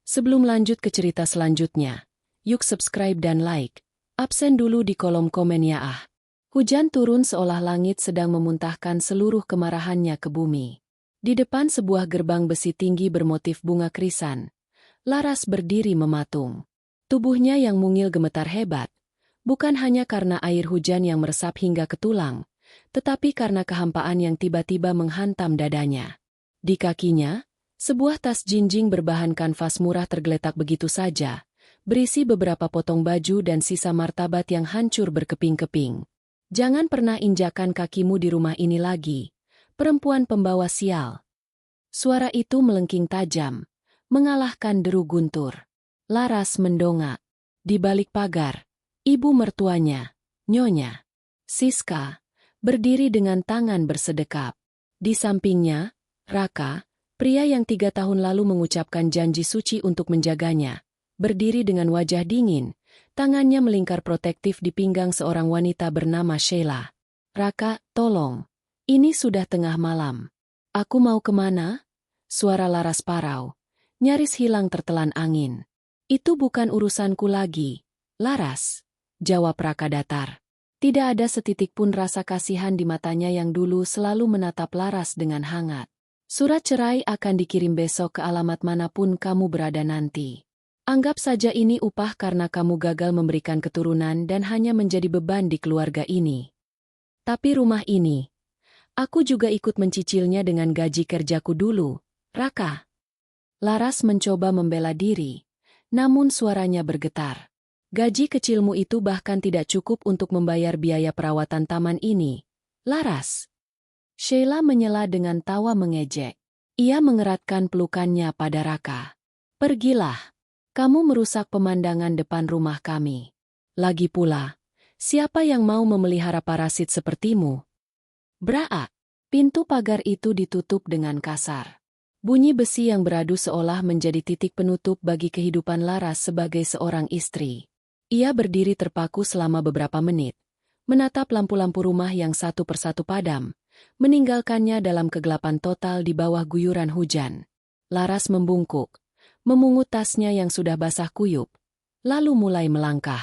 Sebelum lanjut ke cerita selanjutnya, yuk subscribe dan like. Absen dulu di kolom komen ya ah. Hujan turun seolah langit sedang memuntahkan seluruh kemarahannya ke bumi. Di depan sebuah gerbang besi tinggi bermotif bunga krisan, Laras berdiri mematung. Tubuhnya yang mungil gemetar hebat, bukan hanya karena air hujan yang meresap hingga ke tulang, tetapi karena kehampaan yang tiba-tiba menghantam dadanya. Di kakinya, sebuah tas jinjing berbahan kanvas murah tergeletak begitu saja, berisi beberapa potong baju dan sisa martabat yang hancur berkeping-keping. Jangan pernah injakan kakimu di rumah ini lagi, perempuan pembawa sial. Suara itu melengking tajam, mengalahkan deru guntur. Laras mendongak. Di balik pagar, ibu mertuanya, Nyonya Siska, berdiri dengan tangan bersedekap. Di sampingnya, Raka, pria yang 3 tahun lalu mengucapkan janji suci untuk menjaganya, berdiri dengan wajah dingin, tangannya melingkar protektif di pinggang seorang wanita bernama Sheila. Raka, tolong. Ini sudah tengah malam. Aku mau kemana? Suara Laras parau, nyaris hilang tertelan angin. Itu bukan urusanku lagi, Laras, jawab Raka datar. Tidak ada setitik pun rasa kasihan di matanya yang dulu selalu menatap Laras dengan hangat. Surat cerai akan dikirim besok ke alamat manapun kamu berada nanti. Anggap saja ini upah karena kamu gagal memberikan keturunan dan hanya menjadi beban di keluarga ini. Tapi rumah ini, aku juga ikut mencicilnya dengan gaji kerjaku dulu, Raka. Laras mencoba membela diri, namun suaranya bergetar. Gaji kecilmu itu bahkan tidak cukup untuk membayar biaya perawatan taman ini, Laras. Sheila menyela dengan tawa mengejek. Ia mengeratkan pelukannya pada Raka. Pergilah. Kamu merusak pemandangan depan rumah kami. Lagi pula, siapa yang mau memelihara parasit sepertimu? Braa. Pintu pagar itu ditutup dengan kasar. Bunyi besi yang beradu seolah menjadi titik penutup bagi kehidupan Laras sebagai seorang istri. Ia berdiri terpaku selama beberapa menit, menatap lampu-lampu rumah yang satu persatu padam, meninggalkannya dalam kegelapan total di bawah guyuran hujan. Laras membungkuk, memungut tasnya yang sudah basah kuyup, lalu mulai melangkah.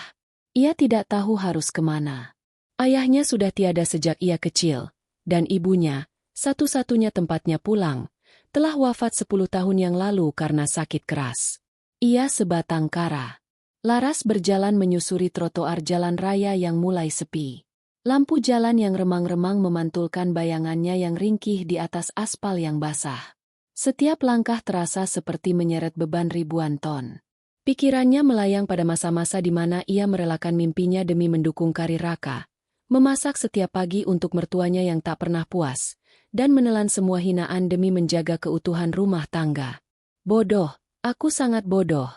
Ia tidak tahu harus kemana. Ayahnya sudah tiada sejak ia kecil, dan ibunya, satu-satunya tempatnya pulang, telah wafat 10 tahun yang lalu karena sakit keras. Ia sebatang kara. Laras berjalan menyusuri trotoar jalan raya yang mulai sepi. Lampu jalan yang remang-remang memantulkan bayangannya yang ringkih di atas aspal yang basah. Setiap langkah terasa seperti menyeret beban ribuan ton. Pikirannya melayang pada masa-masa di mana ia merelakan mimpinya demi mendukung karir Raka, memasak setiap pagi untuk mertuanya yang tak pernah puas, dan menelan semua hinaan demi menjaga keutuhan rumah tangga. Bodoh, aku sangat bodoh,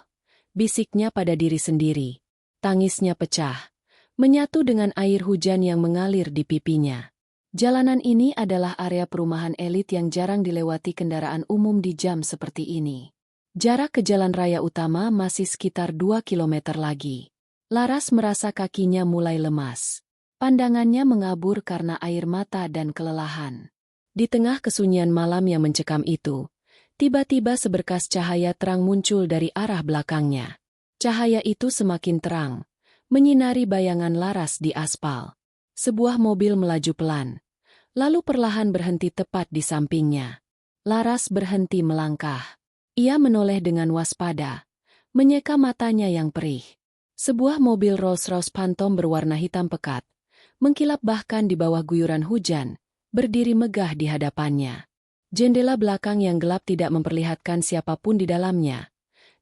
bisiknya pada diri sendiri. Tangisnya pecah, menyatu dengan air hujan yang mengalir di pipinya. Jalanan ini adalah area perumahan elit yang jarang dilewati kendaraan umum di jam seperti ini. Jarak ke jalan raya utama masih sekitar 2 kilometer lagi. Laras merasa kakinya mulai lemas. Pandangannya mengabur karena air mata dan kelelahan. Di tengah kesunyian malam yang mencekam itu, tiba-tiba seberkas cahaya terang muncul dari arah belakangnya. Cahaya itu semakin terang, menyinari bayangan Laras di aspal. Sebuah mobil melaju pelan, lalu perlahan berhenti tepat di sampingnya. Laras berhenti melangkah. Ia menoleh dengan waspada, menyeka matanya yang perih. Sebuah mobil Rolls-Royce Phantom berwarna hitam pekat, mengkilap bahkan di bawah guyuran hujan, berdiri megah di hadapannya. Jendela belakang yang gelap tidak memperlihatkan siapapun di dalamnya,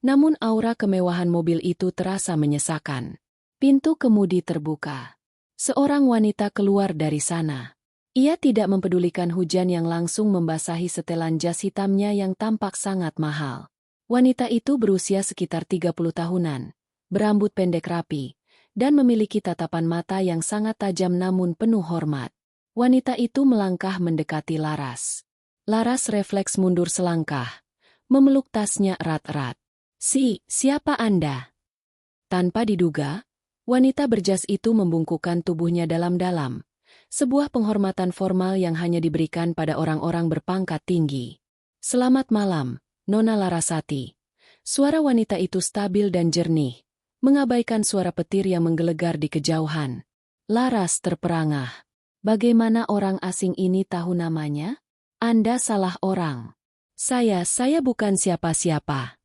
namun aura kemewahan mobil itu terasa menyesakan. Pintu kemudi terbuka. Seorang wanita keluar dari sana. Ia tidak mempedulikan hujan yang langsung membasahi setelan jas hitamnya yang tampak sangat mahal. Wanita itu berusia sekitar 30 tahunan, berambut pendek rapi, dan memiliki tatapan mata yang sangat tajam namun penuh hormat. Wanita itu melangkah mendekati Laras. Laras refleks mundur selangkah, memeluk tasnya erat-erat. Siapa Anda? Tanpa diduga, wanita berjas itu membungkukkan tubuhnya dalam-dalam, sebuah penghormatan formal yang hanya diberikan pada orang-orang berpangkat tinggi. Selamat malam, Nona Larasati. Suara wanita itu stabil dan jernih, mengabaikan suara petir yang menggelegar di kejauhan. Laras terperangah. Bagaimana orang asing ini tahu namanya? Anda salah orang. Saya bukan siapa-siapa.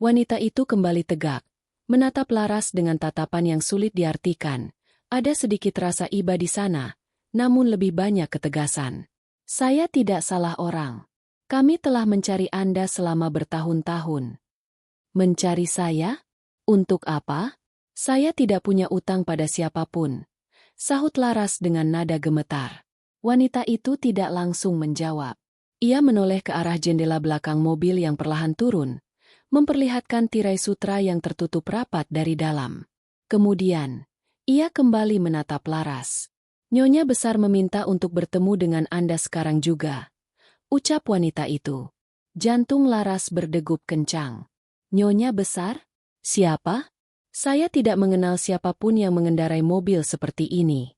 Wanita itu kembali tegak, menatap Laras dengan tatapan yang sulit diartikan. Ada sedikit rasa iba di sana, namun lebih banyak ketegasan. Saya tidak salah orang. Kami telah mencari Anda selama bertahun-tahun. Mencari saya? Untuk apa? Saya tidak punya utang pada siapapun. Sahut Laras dengan nada gemetar. Wanita itu tidak langsung menjawab. Ia menoleh ke arah jendela belakang mobil yang perlahan turun, memperlihatkan tirai sutra yang tertutup rapat dari dalam. Kemudian, ia kembali menatap Laras. Nyonya besar meminta untuk bertemu dengan Anda sekarang juga. Ucap wanita itu. Jantung Laras berdegup kencang. Nyonya besar? Siapa? Saya tidak mengenal siapapun yang mengendarai mobil seperti ini.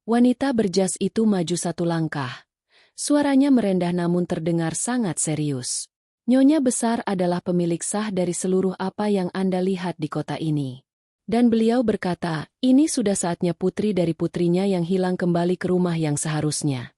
Wanita berjas itu maju satu langkah. Suaranya merendah namun terdengar sangat serius. Nyonya besar adalah pemilik sah dari seluruh apa yang Anda lihat di kota ini. Dan beliau berkata, ini sudah saatnya putri dari putrinya yang hilang kembali ke rumah yang seharusnya.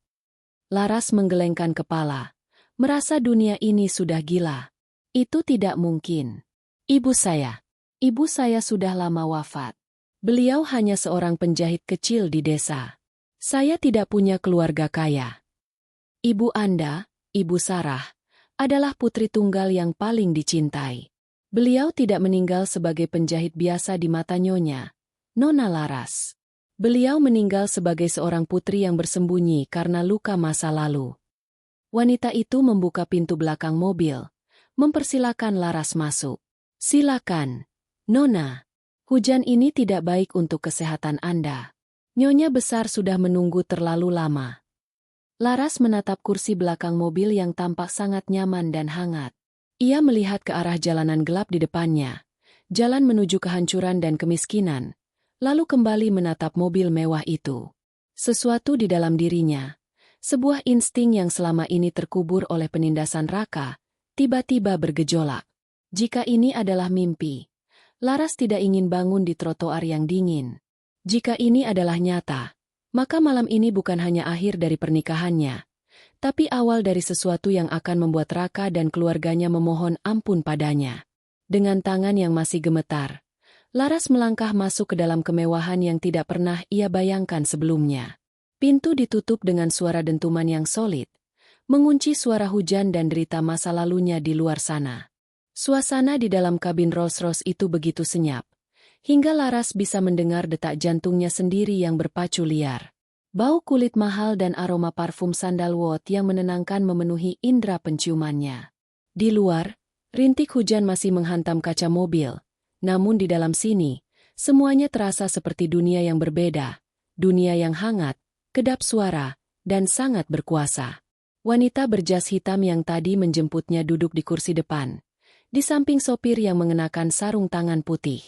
Laras menggelengkan kepala, merasa dunia ini sudah gila. Itu tidak mungkin. Ibu saya sudah lama wafat. Beliau hanya seorang penjahit kecil di desa. Saya tidak punya keluarga kaya. Ibu Anda, Ibu Sarah, adalah putri tunggal yang paling dicintai. Beliau tidak meninggal sebagai penjahit biasa di mata Nyonya, Nona Laras. Beliau meninggal sebagai seorang putri yang bersembunyi karena luka masa lalu. Wanita itu membuka pintu belakang mobil, mempersilakan Laras masuk. Silakan, Nona. Hujan ini tidak baik untuk kesehatan Anda. Nyonya besar sudah menunggu terlalu lama. Laras menatap kursi belakang mobil yang tampak sangat nyaman dan hangat. Ia melihat ke arah jalanan gelap di depannya, jalan menuju kehancuran dan kemiskinan, lalu kembali menatap mobil mewah itu. Sesuatu di dalam dirinya, sebuah insting yang selama ini terkubur oleh penindasan Raka, tiba-tiba bergejolak. Jika ini adalah mimpi, Laras tidak ingin bangun di trotoar yang dingin. Jika ini adalah nyata, maka malam ini bukan hanya akhir dari pernikahannya, tapi awal dari sesuatu yang akan membuat Raka dan keluarganya memohon ampun padanya. Dengan tangan yang masih gemetar, Laras melangkah masuk ke dalam kemewahan yang tidak pernah ia bayangkan sebelumnya. Pintu ditutup dengan suara dentuman yang solid, mengunci suara hujan dan derita masa lalunya di luar sana. Suasana di dalam kabin Rolls-Royce itu begitu senyap, hingga Laras bisa mendengar detak jantungnya sendiri yang berpacu liar. Bau kulit mahal dan aroma parfum sandalwood yang menenangkan memenuhi indera penciumannya. Di luar, rintik hujan masih menghantam kaca mobil, namun di dalam sini, semuanya terasa seperti dunia yang berbeda, dunia yang hangat, kedap suara, dan sangat berkuasa. Wanita berjas hitam yang tadi menjemputnya duduk di kursi depan, di samping sopir yang mengenakan sarung tangan putih.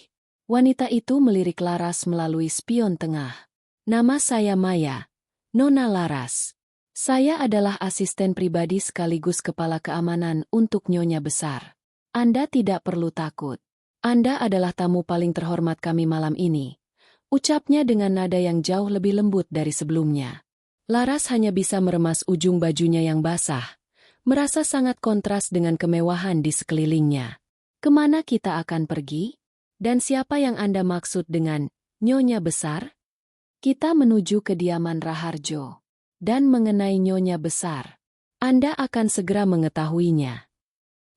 Wanita itu melirik Laras melalui spion tengah. Nama saya Maya, Nona Laras. Saya adalah asisten pribadi sekaligus kepala keamanan untuk Nyonya besar. Anda tidak perlu takut. Anda adalah tamu paling terhormat kami malam ini. Ucapnya dengan nada yang jauh lebih lembut dari sebelumnya. Laras hanya bisa meremas ujung bajunya yang basah, merasa sangat kontras dengan kemewahan di sekelilingnya. Kemana kita akan pergi? Dan siapa yang Anda maksud dengan Nyonya besar? Kita menuju kediaman Raharjo. Dan mengenai Nyonya besar, Anda akan segera mengetahuinya.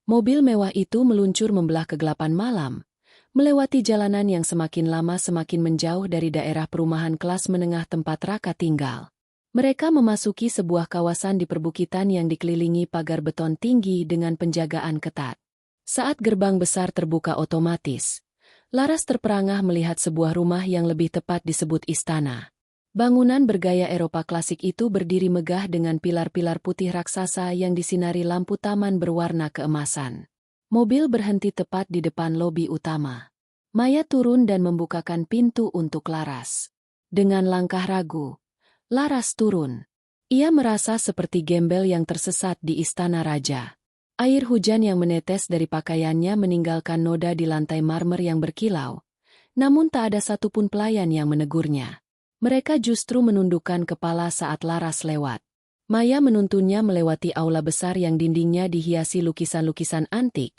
Mobil mewah itu meluncur membelah kegelapan malam, melewati jalanan yang semakin lama semakin menjauh dari daerah perumahan kelas menengah tempat Raka tinggal. Mereka memasuki sebuah kawasan di perbukitan yang dikelilingi pagar beton tinggi dengan penjagaan ketat. Saat gerbang besar terbuka otomatis, Laras terperangah melihat sebuah rumah yang lebih tepat disebut istana. Bangunan bergaya Eropa klasik itu berdiri megah dengan pilar-pilar putih raksasa yang disinari lampu taman berwarna keemasan. Mobil berhenti tepat di depan lobi utama. Maya turun dan membukakan pintu untuk Laras. Dengan langkah ragu, Laras turun. Ia merasa seperti gembel yang tersesat di istana raja. Air hujan yang menetes dari pakaiannya meninggalkan noda di lantai marmer yang berkilau. Namun tak ada satupun pelayan yang menegurnya. Mereka justru menundukkan kepala saat Laras lewat. Maya menuntunnya melewati aula besar yang dindingnya dihiasi lukisan-lukisan antik,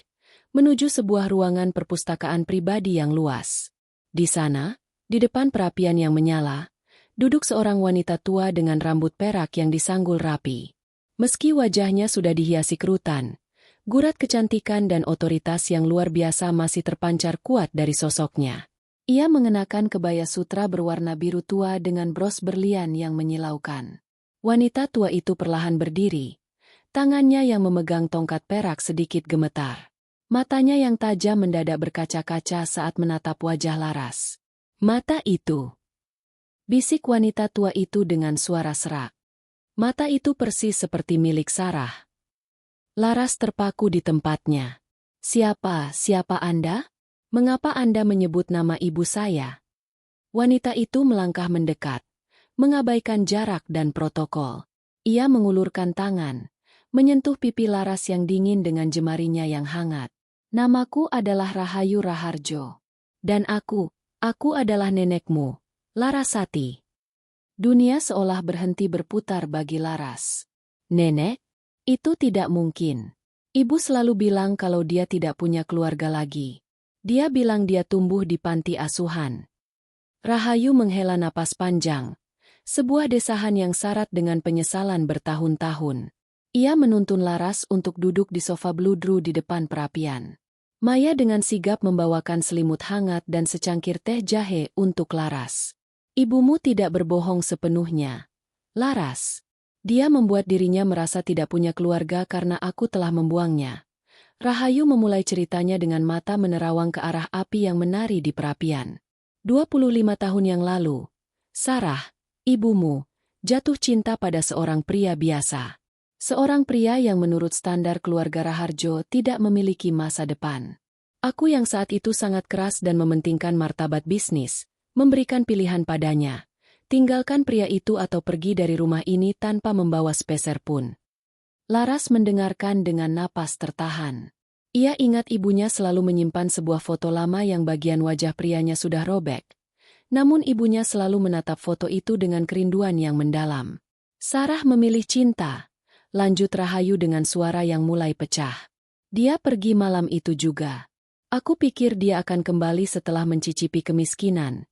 menuju sebuah ruangan perpustakaan pribadi yang luas. Di sana, di depan perapian yang menyala, duduk seorang wanita tua dengan rambut perak yang disanggul rapi. Meski wajahnya sudah dihiasi kerutan, gurat kecantikan dan otoritas yang luar biasa masih terpancar kuat dari sosoknya. Ia mengenakan kebaya sutra berwarna biru tua dengan bros berlian yang menyilaukan. Wanita tua itu perlahan berdiri. Tangannya yang memegang tongkat perak sedikit gemetar. Matanya yang tajam mendadak berkaca-kaca saat menatap wajah Laras. "Mata itu," bisik wanita tua itu dengan suara serak. Mata itu persis seperti milik Sarah. Laras terpaku di tempatnya. Siapa Anda? Mengapa Anda menyebut nama ibu saya?" Wanita itu melangkah mendekat, mengabaikan jarak dan protokol. Ia mengulurkan tangan, menyentuh pipi Laras yang dingin dengan jemarinya yang hangat. "Namaku adalah Rahayu Raharjo. Dan aku adalah nenekmu, Larasati." Dunia seolah berhenti berputar bagi Laras. "Nenek? Itu tidak mungkin. Ibu selalu bilang kalau dia tidak punya keluarga lagi. Dia bilang dia tumbuh di panti asuhan." Rahayu menghela napas panjang. Sebuah desahan yang syarat dengan penyesalan bertahun-tahun. Ia menuntun Laras untuk duduk di sofa bludru di depan perapian. Maya dengan sigap membawakan selimut hangat dan secangkir teh jahe untuk Laras. "Ibumu tidak berbohong sepenuhnya, Laras. Dia membuat dirinya merasa tidak punya keluarga karena aku telah membuangnya." Rahayu memulai ceritanya dengan mata menerawang ke arah api yang menari di perapian. 25 tahun yang lalu, Sarah, ibumu, jatuh cinta pada seorang pria biasa. Seorang pria yang menurut standar keluarga Raharjo tidak memiliki masa depan. Aku yang saat itu sangat keras dan mementingkan martabat bisnis, memberikan pilihan padanya. Tinggalkan pria itu atau pergi dari rumah ini tanpa membawa sepeser pun. Laras mendengarkan dengan napas tertahan. Ia ingat ibunya selalu menyimpan sebuah foto lama yang bagian wajah prianya sudah robek. Namun ibunya selalu menatap foto itu dengan kerinduan yang mendalam. "Sarah memilih cinta," lanjut Rahayu dengan suara yang mulai pecah. "Dia pergi malam itu juga. Aku pikir dia akan kembali setelah mencicipi kemiskinan.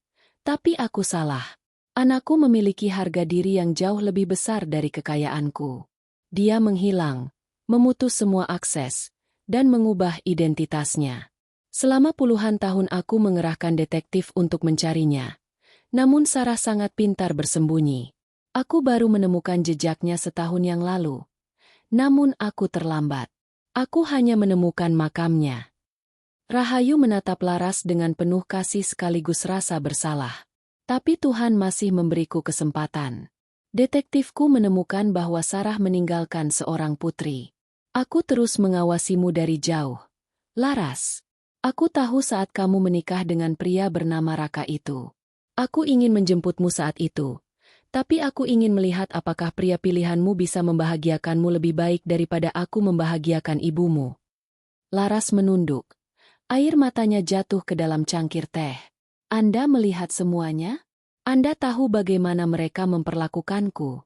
Tapi aku salah. Anakku memiliki harga diri yang jauh lebih besar dari kekayaanku. Dia menghilang, memutus semua akses, dan mengubah identitasnya. Selama puluhan tahun aku mengerahkan detektif untuk mencarinya. Namun Sarah sangat pintar bersembunyi. Aku baru menemukan jejaknya setahun yang lalu. Namun aku terlambat. Aku hanya menemukan makamnya." Rahayu menatap Laras dengan penuh kasih sekaligus rasa bersalah. "Tapi Tuhan masih memberiku kesempatan. Detektifku menemukan bahwa Sarah meninggalkan seorang putri. Aku terus mengawasimu dari jauh. Laras, aku tahu saat kamu menikah dengan pria bernama Raka itu. Aku ingin menjemputmu saat itu. Tapi aku ingin melihat apakah pria pilihanmu bisa membahagiakanmu lebih baik daripada aku membahagiakan ibumu." Laras menunduk. Air matanya jatuh ke dalam cangkir teh. "Anda melihat semuanya? Anda tahu bagaimana mereka memperlakukanku?"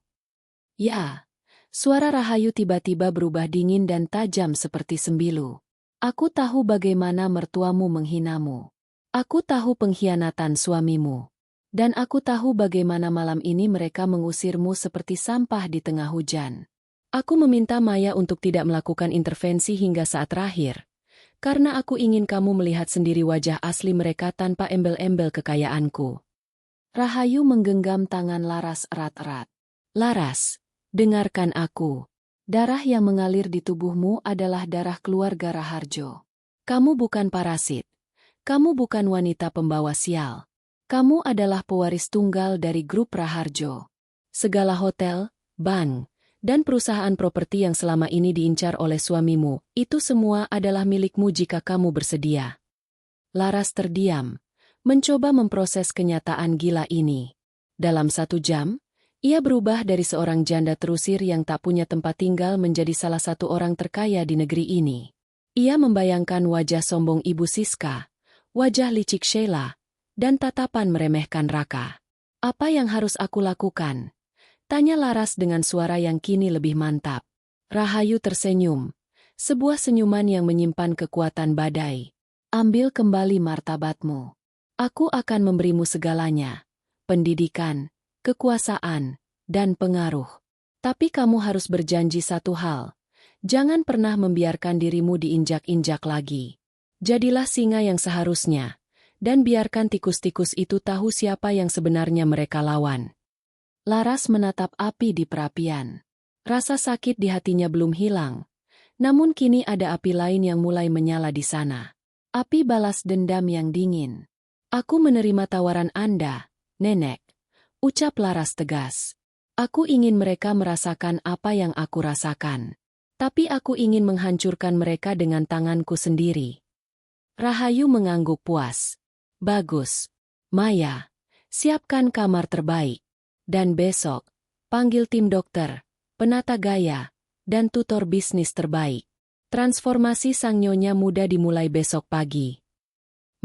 "Ya." Suara Rahayu tiba-tiba berubah dingin dan tajam seperti sembilu. "Aku tahu bagaimana mertuamu menghinamu. Aku tahu pengkhianatan suamimu. Dan aku tahu bagaimana malam ini mereka mengusirmu seperti sampah di tengah hujan. Aku meminta Maya untuk tidak melakukan intervensi hingga saat terakhir. Karena aku ingin kamu melihat sendiri wajah asli mereka tanpa embel-embel kekayaanku." Rahayu menggenggam tangan Laras erat-erat. "Laras, dengarkan aku. Darah yang mengalir di tubuhmu adalah darah keluarga Raharjo. Kamu bukan parasit. Kamu bukan wanita pembawa sial. Kamu adalah pewaris tunggal dari grup Raharjo. Segala hotel, bank, dan perusahaan properti yang selama ini diincar oleh suamimu, itu semua adalah milikmu jika kamu bersedia." Laras terdiam, mencoba memproses kenyataan gila ini. Dalam 1 jam, Ia berubah dari seorang janda terusir yang tak punya tempat tinggal menjadi salah satu orang terkaya di negeri ini. Ia membayangkan wajah sombong Ibu Siska, wajah licik Sheila, dan tatapan meremehkan Raka. "Apa yang harus aku lakukan?" tanya Laras dengan suara yang kini lebih mantap. Rahayu tersenyum, sebuah senyuman yang menyimpan kekuatan badai. "Ambil kembali martabatmu. Aku akan memberimu segalanya, pendidikan, kekuasaan, dan pengaruh. Tapi kamu harus berjanji satu hal, jangan pernah membiarkan dirimu diinjak-injak lagi. Jadilah singa yang seharusnya, dan biarkan tikus-tikus itu tahu siapa yang sebenarnya mereka lawan." Laras menatap api di perapian. Rasa sakit di hatinya belum hilang, namun kini ada api lain yang mulai menyala di sana. Api balas dendam yang dingin. "Aku menerima tawaran Anda, Nenek," ucap Laras tegas. "Aku ingin mereka merasakan apa yang aku rasakan. Tapi aku ingin menghancurkan mereka dengan tanganku sendiri." Rahayu mengangguk puas. "Bagus. Maya, siapkan kamar terbaik. Dan besok, panggil tim dokter, penata gaya, dan tutor bisnis terbaik. Transformasi sang nyonya muda dimulai besok pagi."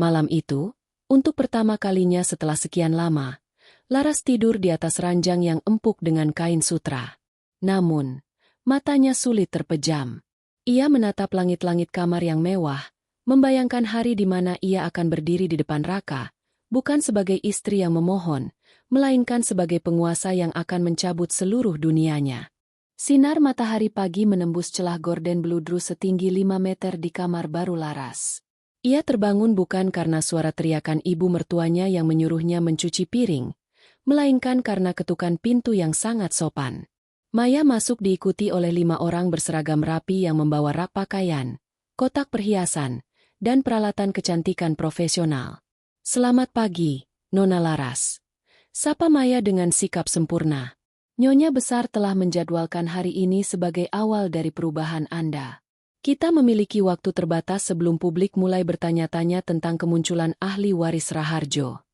Malam itu, untuk pertama kalinya setelah sekian lama, Laras tidur di atas ranjang yang empuk dengan kain sutra. Namun, matanya sulit terpejam. Ia menatap langit-langit kamar yang mewah, membayangkan hari di mana ia akan berdiri di depan Raka, bukan sebagai istri yang memohon, melainkan sebagai penguasa yang akan mencabut seluruh dunianya. Sinar matahari pagi menembus celah gorden beludru setinggi 5 meter di kamar baru Laras. Ia terbangun bukan karena suara teriakan ibu mertuanya yang menyuruhnya mencuci piring, melainkan karena ketukan pintu yang sangat sopan. Maya masuk diikuti oleh 5 orang berseragam rapi yang membawa rak pakaian, kotak perhiasan, dan peralatan kecantikan profesional. "Selamat pagi, Nona Laras," sapa Maya dengan sikap sempurna. "Nyonya besar telah menjadwalkan hari ini sebagai awal dari perubahan Anda. Kita memiliki waktu terbatas sebelum publik mulai bertanya-tanya tentang kemunculan ahli waris Raharjo."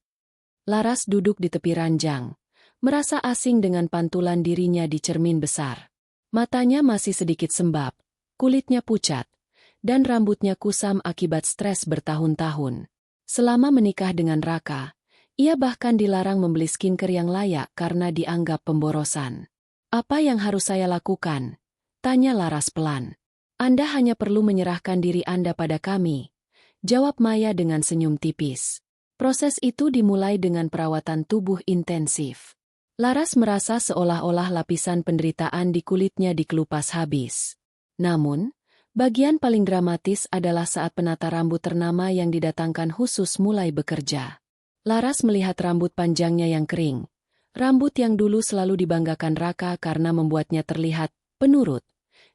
Laras duduk di tepi ranjang, merasa asing dengan pantulan dirinya di cermin besar. Matanya masih sedikit sembab, kulitnya pucat, dan rambutnya kusam akibat stres bertahun-tahun. Selama menikah dengan Raka, ia bahkan dilarang membeli skincare yang layak karena dianggap pemborosan. "Apa yang harus saya lakukan?" tanya Laras pelan. "Anda hanya perlu menyerahkan diri Anda pada kami," jawab Maya dengan senyum tipis. Proses itu dimulai dengan perawatan tubuh intensif. Laras merasa seolah-olah lapisan penderitaan di kulitnya dikelupas habis. Namun, bagian paling dramatis adalah saat penata rambut ternama yang didatangkan khusus mulai bekerja. Laras melihat rambut panjangnya yang kering. Rambut yang dulu selalu dibanggakan Raka karena membuatnya terlihat penurut,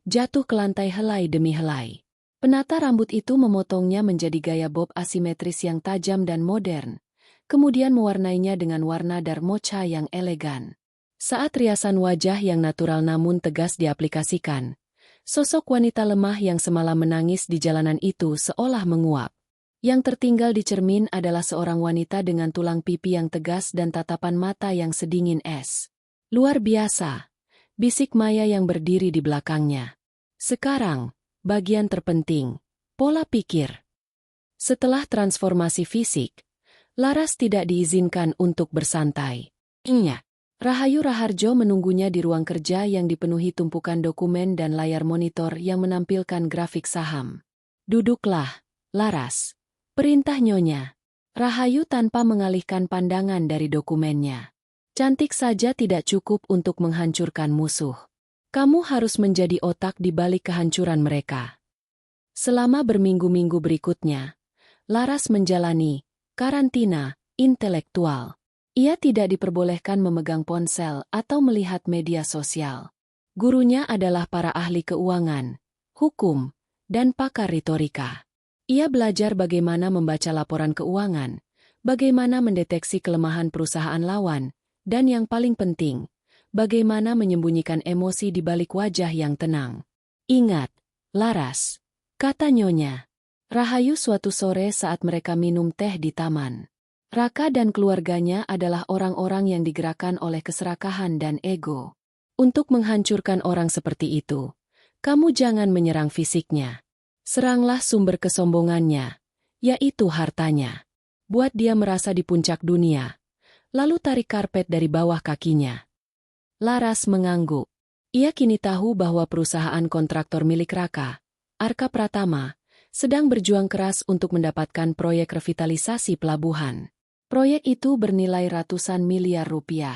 jatuh ke lantai helai demi helai. Penata rambut itu memotongnya menjadi gaya bob asimetris yang tajam dan modern, kemudian mewarnainya dengan warna darmocha yang elegan. Saat riasan wajah yang natural namun tegas diaplikasikan, sosok wanita lemah yang semalam menangis di jalanan itu seolah menguap. Yang tertinggal di cermin adalah seorang wanita dengan tulang pipi yang tegas dan tatapan mata yang sedingin es. "Luar biasa," bisik Maya yang berdiri di belakangnya. "Sekarang, bagian terpenting, pola pikir." Setelah transformasi fisik, Laras tidak diizinkan untuk bersantai. Rahayu Raharjo menunggunya di ruang kerja yang dipenuhi tumpukan dokumen dan layar monitor yang menampilkan grafik saham. "Duduklah, Laras," perintah Nyonya. Rahayu tanpa mengalihkan pandangan dari dokumennya. "Cantik saja tidak cukup untuk menghancurkan musuh. Kamu harus menjadi otak di balik kehancuran mereka." Selama berminggu-minggu berikutnya, Laras menjalani karantina intelektual. Ia tidak diperbolehkan memegang ponsel atau melihat media sosial. Gurunya adalah para ahli keuangan, hukum, dan pakar retorika. Ia belajar bagaimana membaca laporan keuangan, bagaimana mendeteksi kelemahan perusahaan lawan, dan yang paling penting, bagaimana menyembunyikan emosi di balik wajah yang tenang. "Ingat, Laras," kata Nyonya Rahayu suatu sore saat mereka minum teh di taman. Raka dan keluarganya adalah orang-orang yang digerakkan oleh keserakahan dan ego. Untuk menghancurkan orang seperti itu, kamu jangan menyerang fisiknya. Seranglah sumber kesombongannya, yaitu hartanya. Buat dia merasa di puncak dunia, lalu tarik karpet dari bawah kakinya. Laras mengangguk. Ia kini tahu bahwa perusahaan kontraktor milik Raka, Arka Pratama, sedang berjuang keras untuk mendapatkan proyek revitalisasi pelabuhan. Proyek itu bernilai ratusan miliar rupiah.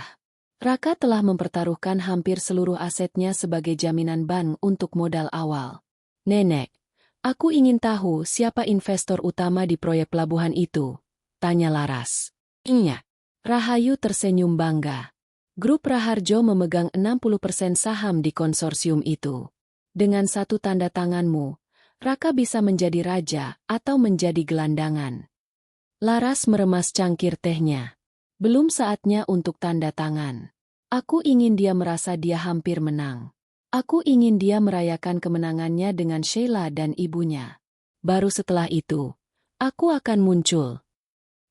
Raka telah mempertaruhkan hampir seluruh asetnya sebagai jaminan bank untuk modal awal. Nenek, aku ingin tahu siapa investor utama di proyek pelabuhan itu, tanya Laras. Iya. Rahayu tersenyum bangga. Grup Raharjo memegang 60% saham di konsorsium itu. Dengan satu tanda tanganmu, Raka bisa menjadi raja atau menjadi gelandangan. Laras meremas cangkir tehnya. Belum saatnya untuk tanda tangan. Aku ingin dia merasa dia hampir menang. Aku ingin dia merayakan kemenangannya dengan Sheila dan ibunya. Baru setelah itu, aku akan muncul.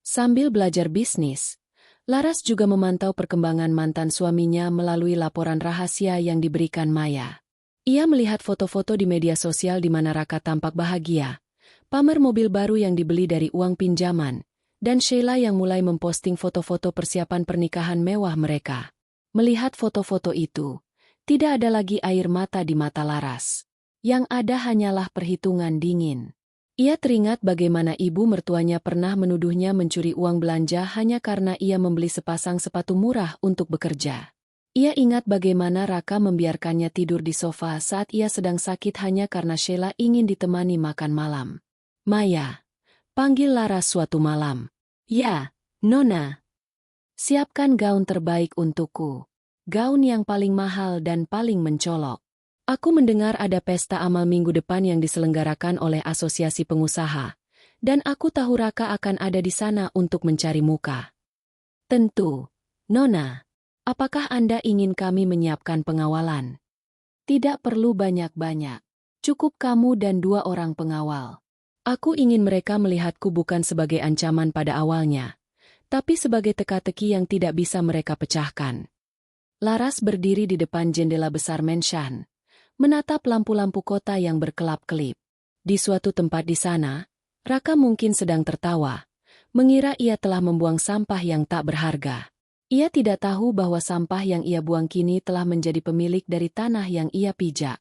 Sambil belajar bisnis, Laras juga memantau perkembangan mantan suaminya melalui laporan rahasia yang diberikan Maya. Ia melihat foto-foto di media sosial di mana Raka tampak bahagia, pamer mobil baru yang dibeli dari uang pinjaman, dan Sheila yang mulai memposting foto-foto persiapan pernikahan mewah mereka. Melihat foto-foto itu, tidak ada lagi air mata di mata Laras. Yang ada hanyalah perhitungan dingin. Ia teringat bagaimana ibu mertuanya pernah menuduhnya mencuri uang belanja hanya karena ia membeli sepasang sepatu murah untuk bekerja. Ia ingat bagaimana Raka membiarkannya tidur di sofa saat ia sedang sakit hanya karena Sheila ingin ditemani makan malam. Maya, panggil Laras suatu malam. Ya, Nona. Siapkan gaun terbaik untukku. Gaun yang paling mahal dan paling mencolok. Aku mendengar ada pesta amal minggu depan yang diselenggarakan oleh Asosiasi Pengusaha, dan aku tahu Raka akan ada di sana untuk mencari muka. Tentu. Nona, apakah Anda ingin kami menyiapkan pengawalan? Tidak perlu banyak-banyak. Cukup kamu dan 2 orang pengawal. Aku ingin mereka melihatku bukan sebagai ancaman pada awalnya, tapi sebagai teka-teki yang tidak bisa mereka pecahkan. Laras berdiri di depan jendela besar Menshan, menatap lampu-lampu kota yang berkelap-kelip. Di suatu tempat di sana, Raka mungkin sedang tertawa, mengira ia telah membuang sampah yang tak berharga. Ia tidak tahu bahwa sampah yang ia buang kini telah menjadi pemilik dari tanah yang ia pijak.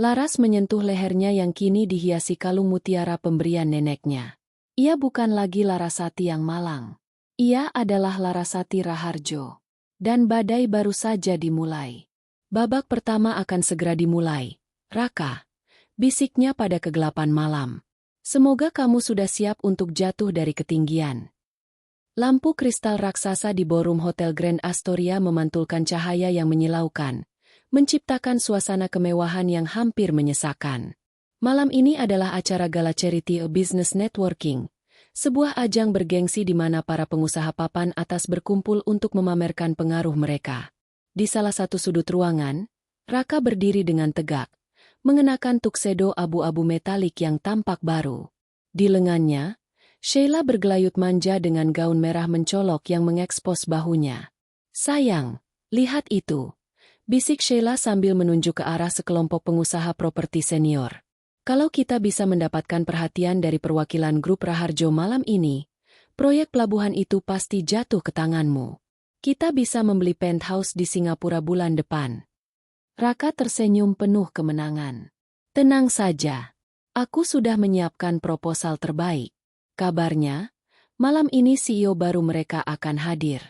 Laras menyentuh lehernya yang kini dihiasi kalung mutiara pemberian neneknya. Ia bukan lagi Larasati yang malang. Ia adalah Larasati Raharjo. Dan badai baru saja dimulai. Babak pertama akan segera dimulai. Raka, bisiknya pada kegelapan malam. Semoga kamu sudah siap untuk jatuh dari ketinggian. Lampu kristal raksasa di ballroom Hotel Grand Astoria memantulkan cahaya yang menyilaukan, menciptakan suasana kemewahan yang hampir menyesakan. Malam ini adalah acara Gala Charity Business Networking, sebuah ajang bergengsi di mana para pengusaha papan atas berkumpul untuk memamerkan pengaruh mereka. Di salah satu sudut ruangan, Raka berdiri dengan tegak, mengenakan tuxedo abu-abu metalik yang tampak baru. Di lengannya, Sheila bergelayut manja dengan gaun merah mencolok yang mengekspos bahunya. Sayang, lihat itu. Bisik Sheila sambil menunjuk ke arah sekelompok pengusaha properti senior. Kalau kita bisa mendapatkan perhatian dari perwakilan grup Raharjo malam ini, proyek pelabuhan itu pasti jatuh ke tanganmu. Kita bisa membeli penthouse di Singapura bulan depan. Raka tersenyum penuh kemenangan. Tenang saja. Aku sudah menyiapkan proposal terbaik. Kabarnya, malam ini CEO baru mereka akan hadir.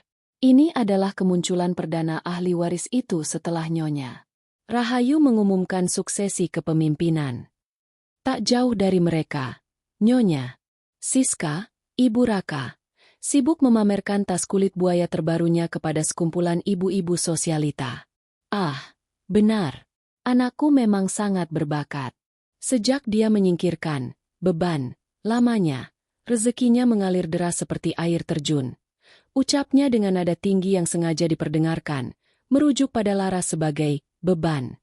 Ini adalah kemunculan perdana ahli waris itu setelah Nyonya Rahayu mengumumkan suksesi kepemimpinan. Tak jauh dari mereka, Nyonya Siska, Ibu Raka, sibuk memamerkan tas kulit buaya terbarunya kepada sekumpulan ibu-ibu sosialita. Ah, benar. Anakku memang sangat berbakat. Sejak dia menyingkirkan beban lamanya, rezekinya mengalir deras seperti air terjun. Ucapnya dengan nada tinggi yang sengaja diperdengarkan, merujuk pada Laras sebagai beban.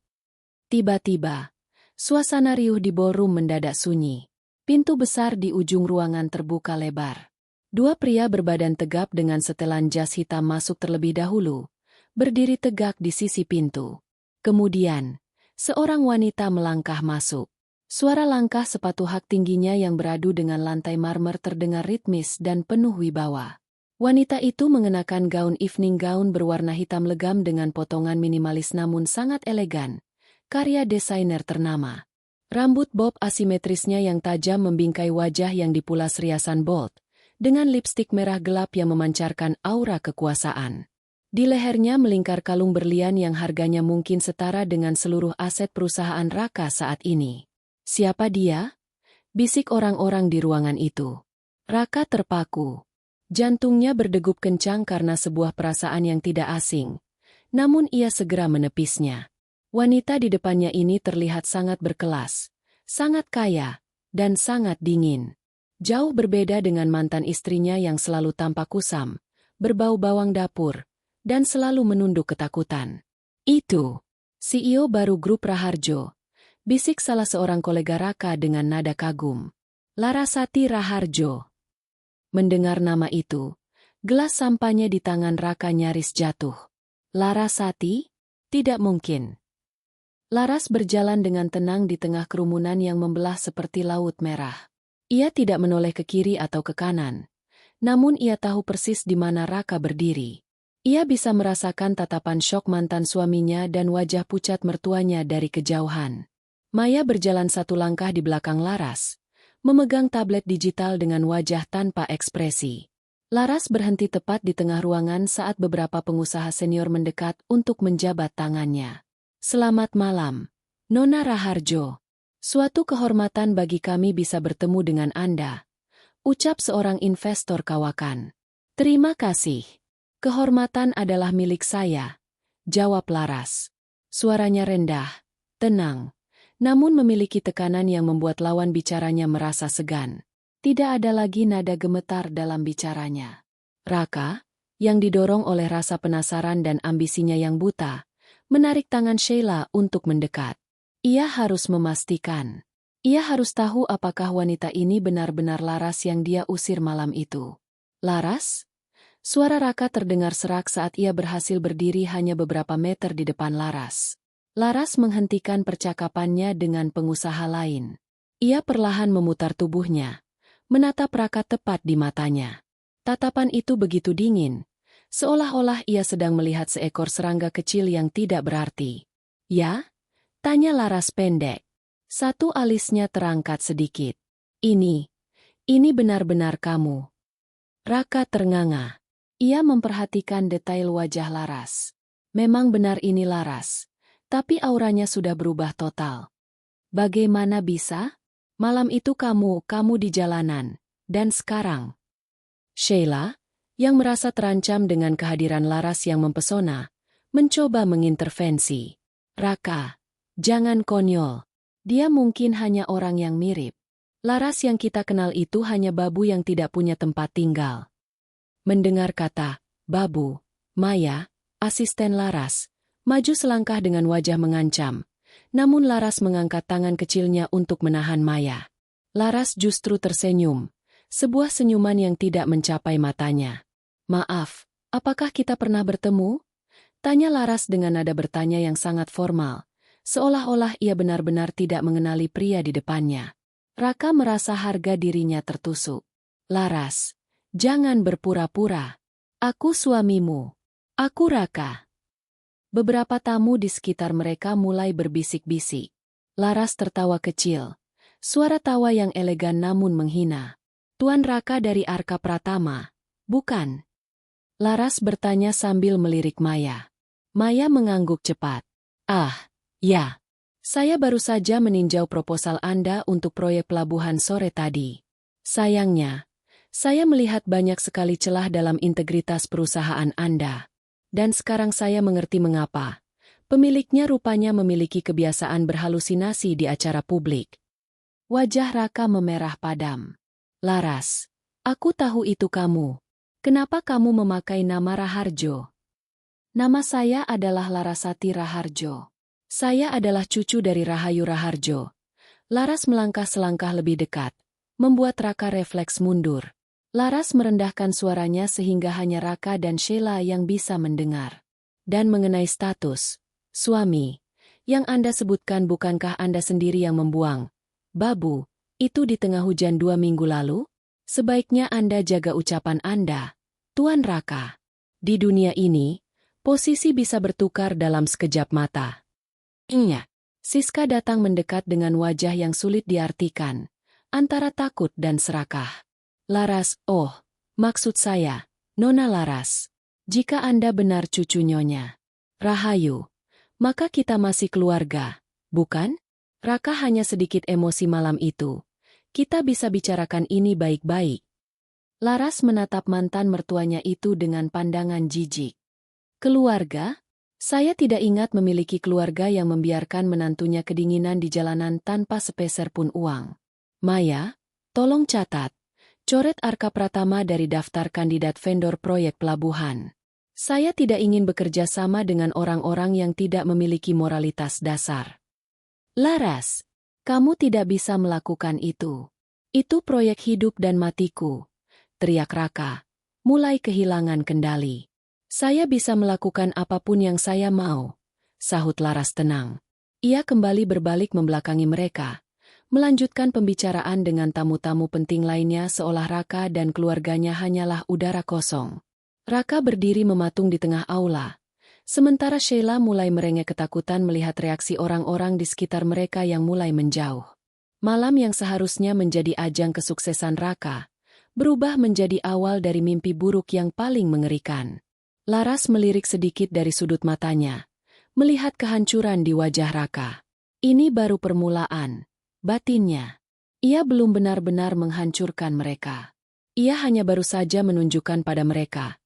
Tiba-tiba, suasana riuh di ballroom mendadak sunyi. Pintu besar di ujung ruangan terbuka lebar. Dua pria berbadan tegap dengan setelan jas hitam masuk terlebih dahulu, berdiri tegak di sisi pintu. Kemudian, seorang wanita melangkah masuk. Suara langkah sepatu hak tingginya yang beradu dengan lantai marmer terdengar ritmis dan penuh wibawa. Wanita itu mengenakan gaun evening gown berwarna hitam legam dengan potongan minimalis namun sangat elegan, karya desainer ternama. Rambut bob asimetrisnya yang tajam membingkai wajah yang dipulas riasan bold, dengan lipstik merah gelap yang memancarkan aura kekuasaan. Di lehernya melingkar kalung berlian yang harganya mungkin setara dengan seluruh aset perusahaan Raka saat ini. Siapa dia? Bisik orang-orang di ruangan itu. Raka terpaku. Jantungnya berdegup kencang karena sebuah perasaan yang tidak asing. Namun ia segera menepisnya. Wanita di depannya ini terlihat sangat berkelas, sangat kaya, dan sangat dingin. Jauh berbeda dengan mantan istrinya yang selalu tampak kusam, berbau bawang dapur, dan selalu menunduk ketakutan. Itu CEO baru grup Raharjo. Bisik salah seorang kolega Raka dengan nada kagum. Larasati Raharjo. Mendengar nama itu, gelas sampahnya di tangan Raka nyaris jatuh. Larasati? Tidak mungkin. Laras berjalan dengan tenang di tengah kerumunan yang membelah seperti laut merah. Ia tidak menoleh ke kiri atau ke kanan. Namun ia tahu persis di mana Raka berdiri. Ia bisa merasakan tatapan syok mantan suaminya dan wajah pucat mertuanya dari kejauhan. Maya berjalan satu langkah di belakang Laras, memegang tablet digital dengan wajah tanpa ekspresi. Laras berhenti tepat di tengah ruangan saat beberapa pengusaha senior mendekat untuk menjabat tangannya. Selamat malam, Nona Raharjo. Suatu kehormatan bagi kami bisa bertemu dengan Anda, ucap seorang investor kawakan. Terima kasih. Kehormatan adalah milik saya, jawab Laras. Suaranya rendah, tenang, namun memiliki tekanan yang membuat lawan bicaranya merasa segan. Tidak ada lagi nada gemetar dalam bicaranya. Raka, yang didorong oleh rasa penasaran dan ambisinya yang buta, menarik tangan Sheila untuk mendekat. Ia harus memastikan. Ia harus tahu apakah wanita ini benar-benar Laras yang dia usir malam itu. Laras? Suara Raka terdengar serak saat ia berhasil berdiri hanya beberapa meter di depan Laras. Laras menghentikan percakapannya dengan pengusaha lain. Ia perlahan memutar tubuhnya, menatap Raka tepat di matanya. Tatapan itu begitu dingin, seolah-olah ia sedang melihat seekor serangga kecil yang tidak berarti. Ya? Tanya Laras pendek. Satu alisnya terangkat sedikit. Ini benar-benar kamu. Raka ternganga. Ia memperhatikan detail wajah Laras. Memang benar ini Laras. Tapi auranya sudah berubah total. Bagaimana bisa? Malam itu kamu di jalanan. Dan sekarang? Sheila, yang merasa terancam dengan kehadiran Laras yang mempesona, mencoba mengintervensi. Raka, jangan konyol. Dia mungkin hanya orang yang mirip. Laras yang kita kenal itu hanya babu yang tidak punya tempat tinggal. Mendengar kata, babu, Maya, asisten Laras, maju selangkah dengan wajah mengancam. Namun Laras mengangkat tangan kecilnya untuk menahan Maya. Laras justru tersenyum, sebuah senyuman yang tidak mencapai matanya. Maaf, apakah kita pernah bertemu? Tanya Laras dengan nada bertanya yang sangat formal, seolah-olah ia benar-benar tidak mengenali pria di depannya. Raka merasa harga dirinya tertusuk. Laras, jangan berpura-pura. Aku suamimu. Aku Raka. Beberapa tamu di sekitar mereka mulai berbisik-bisik. Laras tertawa kecil. Suara tawa yang elegan namun menghina. Tuan Raka dari Arka Pratama, bukan? Laras bertanya sambil melirik Maya. Maya mengangguk cepat. Ah, ya. Saya baru saja meninjau proposal Anda untuk proyek pelabuhan sore tadi. Sayangnya, saya melihat banyak sekali celah dalam integritas perusahaan Anda. Dan sekarang saya mengerti mengapa. Pemiliknya rupanya memiliki kebiasaan berhalusinasi di acara publik. Wajah Raka memerah padam. Laras, aku tahu itu kamu. Kenapa kamu memakai nama Raharjo? Nama saya adalah Larasati Raharjo. Saya adalah cucu dari Rahayu Raharjo. Laras melangkah selangkah lebih dekat, membuat Raka refleks mundur. Laras merendahkan suaranya sehingga hanya Raka dan Sheila yang bisa mendengar. Dan mengenai status, suami, yang Anda sebutkan bukankah Anda sendiri yang membuang Babu itu di tengah hujan 2 minggu lalu? Sebaiknya Anda jaga ucapan Anda, Tuan Raka. Di dunia ini, posisi bisa bertukar dalam sekejap mata. Iya. Siska datang mendekat dengan wajah yang sulit diartikan, antara takut dan serakah. Laras, oh, maksud saya, Nona Laras. Jika Anda benar cucu Nyonya Rahayu, maka kita masih keluarga, bukan? Raka hanya sedikit emosi malam itu. Kita bisa bicarakan ini baik-baik. Laras menatap mantan mertuanya itu dengan pandangan jijik. Keluarga? Saya tidak ingat memiliki keluarga yang membiarkan menantunya kedinginan di jalanan tanpa sepeser pun uang. Maya, tolong catat. Coret Arka Pratama dari daftar kandidat vendor proyek pelabuhan. Saya tidak ingin bekerja sama dengan orang-orang yang tidak memiliki moralitas dasar. Laras, kamu tidak bisa melakukan itu. Itu proyek hidup dan matiku, teriak Raka, mulai kehilangan kendali. Saya bisa melakukan apapun yang saya mau, sahut Laras tenang. Ia kembali berbalik membelakangi mereka, melanjutkan pembicaraan dengan tamu-tamu penting lainnya seolah Raka dan keluarganya hanyalah udara kosong. Raka berdiri mematung di tengah aula, sementara Sheila mulai merengek ketakutan melihat reaksi orang-orang di sekitar mereka yang mulai menjauh. Malam yang seharusnya menjadi ajang kesuksesan Raka, berubah menjadi awal dari mimpi buruk yang paling mengerikan. Laras melirik sedikit dari sudut matanya, melihat kehancuran di wajah Raka. Ini baru permulaan. Batinnya. Ia belum benar-benar menghancurkan mereka. Ia hanya baru saja menunjukkan pada mereka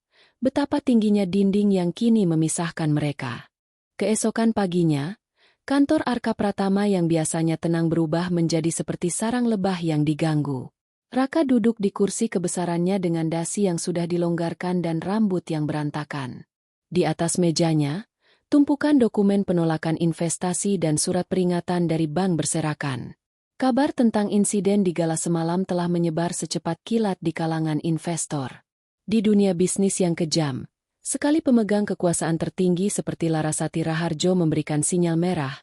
betapa tingginya dinding yang kini memisahkan mereka. Keesokan paginya, kantor Arka Pratama yang biasanya tenang berubah menjadi seperti sarang lebah yang diganggu. Raka duduk di kursi kebesarannya dengan dasi yang sudah dilonggarkan dan rambut yang berantakan. Di atas mejanya, tumpukan dokumen penolakan investasi dan surat peringatan dari bank berserakan. Kabar tentang insiden di gala semalam telah menyebar secepat kilat di kalangan investor. Di dunia bisnis yang kejam, sekali pemegang kekuasaan tertinggi seperti Larasati Raharjo memberikan sinyal merah,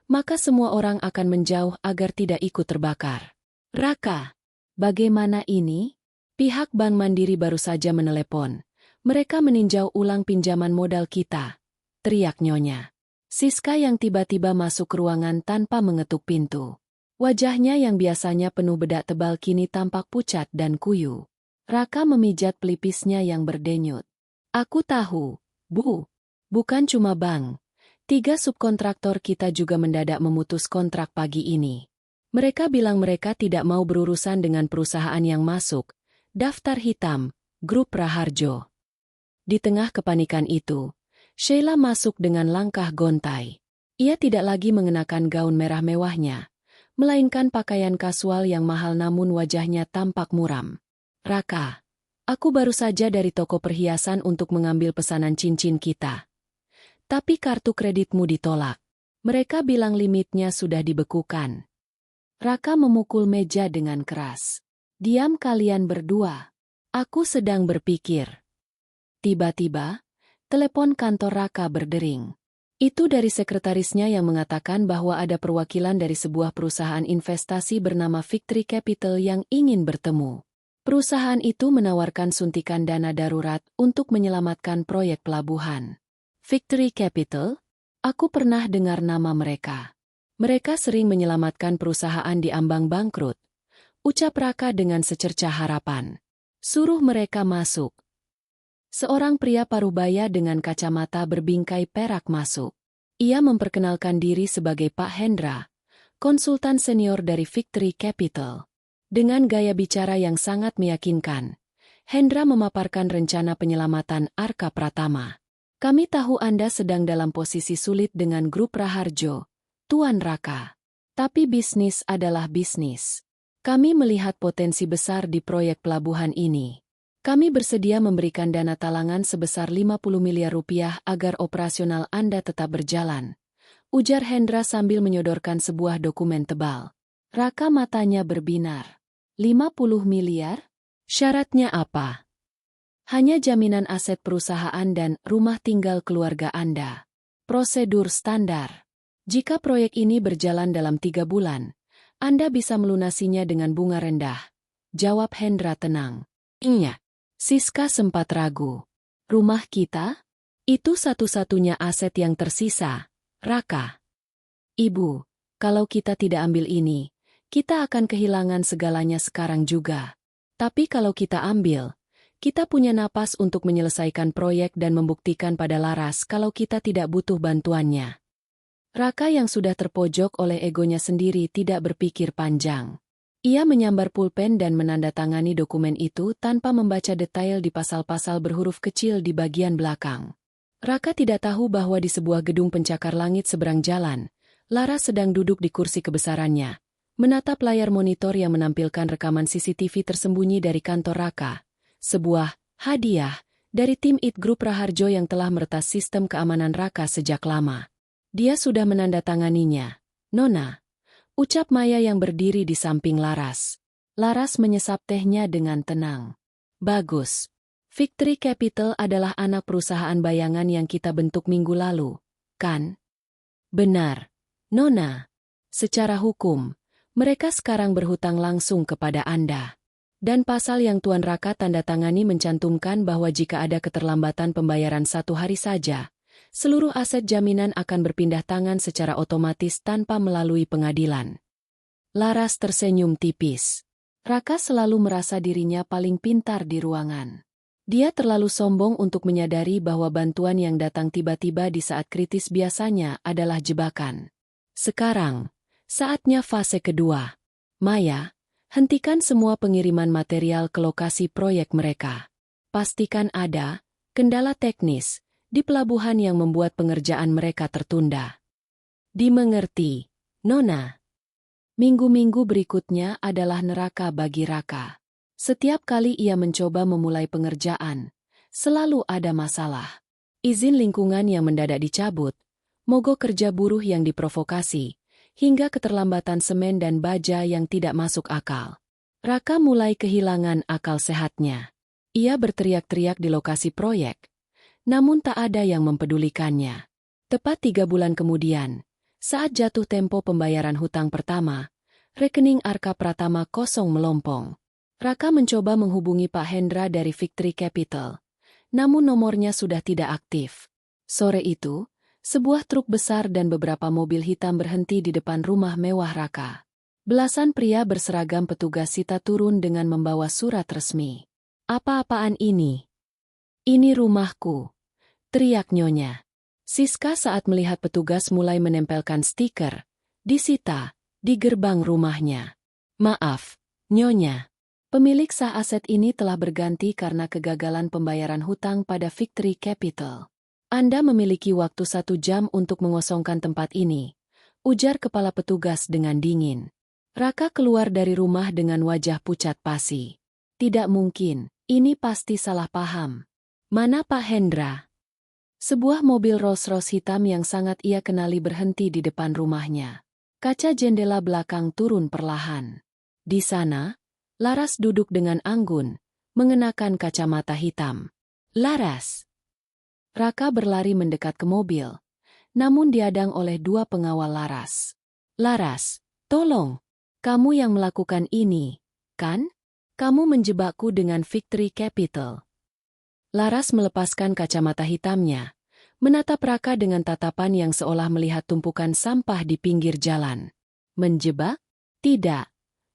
maka semua orang akan menjauh agar tidak ikut terbakar. Raka, bagaimana ini? Pihak Bank Mandiri baru saja menelepon. Mereka meninjau ulang pinjaman modal kita, teriak Nyonya Siska yang tiba-tiba masuk ke ruangan tanpa mengetuk pintu. Wajahnya yang biasanya penuh bedak tebal kini tampak pucat dan kuyu. Raka memijat pelipisnya yang berdenyut. Aku tahu, Bu. Bukan cuma bank. 3 subkontraktor kita juga mendadak memutus kontrak pagi ini. Mereka bilang mereka tidak mau berurusan dengan perusahaan yang masuk. Daftar hitam, Grup Raharjo. Di tengah kepanikan itu, Sheila masuk dengan langkah gontai. Ia tidak lagi mengenakan gaun merah mewahnya, melainkan pakaian kasual yang mahal namun wajahnya tampak muram. Raka, aku baru saja dari toko perhiasan untuk mengambil pesanan cincin kita. Tapi kartu kreditmu ditolak. Mereka bilang limitnya sudah dibekukan. Raka memukul meja dengan keras. Diam kalian berdua. Aku sedang berpikir. Tiba-tiba, telepon kantor Raka berdering. Itu dari sekretarisnya yang mengatakan bahwa ada perwakilan dari sebuah perusahaan investasi bernama Victory Capital yang ingin bertemu. Perusahaan itu menawarkan suntikan dana darurat untuk menyelamatkan proyek pelabuhan. Victory Capital? Aku pernah dengar nama mereka. Mereka sering menyelamatkan perusahaan di ambang bangkrut. Ucap Raka dengan secercah harapan. Suruh mereka masuk. Seorang pria parubaya dengan kacamata berbingkai perak masuk. Ia memperkenalkan diri sebagai Pak Hendra, konsultan senior dari Victory Capital. Dengan gaya bicara yang sangat meyakinkan, Hendra memaparkan rencana penyelamatan Arka Pratama. Kami tahu Anda sedang dalam posisi sulit dengan Grup Raharjo, Tuan Raka. Tapi bisnis adalah bisnis. Kami melihat potensi besar di proyek pelabuhan ini. Kami bersedia memberikan dana talangan sebesar 50 miliar rupiah agar operasional Anda tetap berjalan. Ujar Hendra sambil menyodorkan sebuah dokumen tebal. Raka matanya berbinar. 50 miliar? Syaratnya apa? Hanya jaminan aset perusahaan dan rumah tinggal keluarga Anda. Prosedur standar. Jika proyek ini berjalan dalam 3 bulan, Anda bisa melunasinya dengan bunga rendah. Jawab Hendra tenang. Iya. Siska sempat ragu. Rumah kita? Itu satu-satunya aset yang tersisa, Raka. Ibu, kalau kita tidak ambil ini, kita akan kehilangan segalanya sekarang juga. Tapi kalau kita ambil, kita punya napas untuk menyelesaikan proyek dan membuktikan pada Laras kalau kita tidak butuh bantuannya. Raka yang sudah terpojok oleh egonya sendiri tidak berpikir panjang. Ia menyambar pulpen dan menandatangani dokumen itu tanpa membaca detail di pasal-pasal berhuruf kecil di bagian belakang. Raka tidak tahu bahwa di sebuah gedung pencakar langit seberang jalan, Laras sedang duduk di kursi kebesarannya, menatap layar monitor yang menampilkan rekaman CCTV tersembunyi dari kantor Raka. Sebuah hadiah dari tim IT Group Raharjo yang telah meretas sistem keamanan Raka sejak lama. Dia sudah menandatanganinya. Nona, ucap Maya yang berdiri di samping Laras. Laras menyesap tehnya dengan tenang. Bagus. Victory Capital adalah anak perusahaan bayangan yang kita bentuk minggu lalu, kan? Benar. Nona, secara hukum, mereka sekarang berhutang langsung kepada Anda. Dan pasal yang Tuan Raka tandatangani mencantumkan bahwa jika ada keterlambatan pembayaran 1 hari saja, seluruh aset jaminan akan berpindah tangan secara otomatis tanpa melalui pengadilan. Laras tersenyum tipis. Raka selalu merasa dirinya paling pintar di ruangan. Dia terlalu sombong untuk menyadari bahwa bantuan yang datang tiba-tiba di saat kritis biasanya adalah jebakan. Sekarang, saatnya fase kedua. Maya, hentikan semua pengiriman material ke lokasi proyek mereka. Pastikan ada kendala teknis di pelabuhan yang membuat pengerjaan mereka tertunda. Dimengerti, Nona. Minggu-minggu berikutnya adalah neraka bagi Raka. Setiap kali ia mencoba memulai pengerjaan, selalu ada masalah. Izin lingkungan yang mendadak dicabut, mogok kerja buruh yang diprovokasi, hingga keterlambatan semen dan baja yang tidak masuk akal. Raka mulai kehilangan akal sehatnya. Ia berteriak-teriak di lokasi proyek, namun tak ada yang mempedulikannya. Tepat 3 bulan kemudian, saat jatuh tempo pembayaran hutang pertama, rekening Arka Pratama kosong melompong. Raka mencoba menghubungi Pak Hendra dari Victory Capital, namun nomornya sudah tidak aktif. Sore itu, sebuah truk besar dan beberapa mobil hitam berhenti di depan rumah mewah Raka. Belasan pria berseragam petugas Sita turun dengan membawa surat resmi. Apa-apaan ini? Ini rumahku, teriak Nyonya. Siska saat melihat petugas mulai menempelkan stiker di Sita di gerbang rumahnya. Maaf, Nyonya. Pemilik sah aset ini telah berganti karena kegagalan pembayaran hutang pada Victory Capital. Anda memiliki waktu 1 jam untuk mengosongkan tempat ini, ujar kepala petugas dengan dingin. Raka keluar dari rumah dengan wajah pucat pasi. Tidak mungkin, ini pasti salah paham. Mana Pak Hendra? Sebuah mobil Rolls-Royce hitam yang sangat ia kenali berhenti di depan rumahnya. Kaca jendela belakang turun perlahan. Di sana, Laras duduk dengan anggun, mengenakan kacamata hitam. Laras! Raka berlari mendekat ke mobil, namun diadang oleh 2 pengawal Laras. Laras, tolong! Kamu yang melakukan ini, kan? Kamu menjebakku dengan Victory Capital. Laras melepaskan kacamata hitamnya, menatap Raka dengan tatapan yang seolah melihat tumpukan sampah di pinggir jalan. Menjebak? Tidak.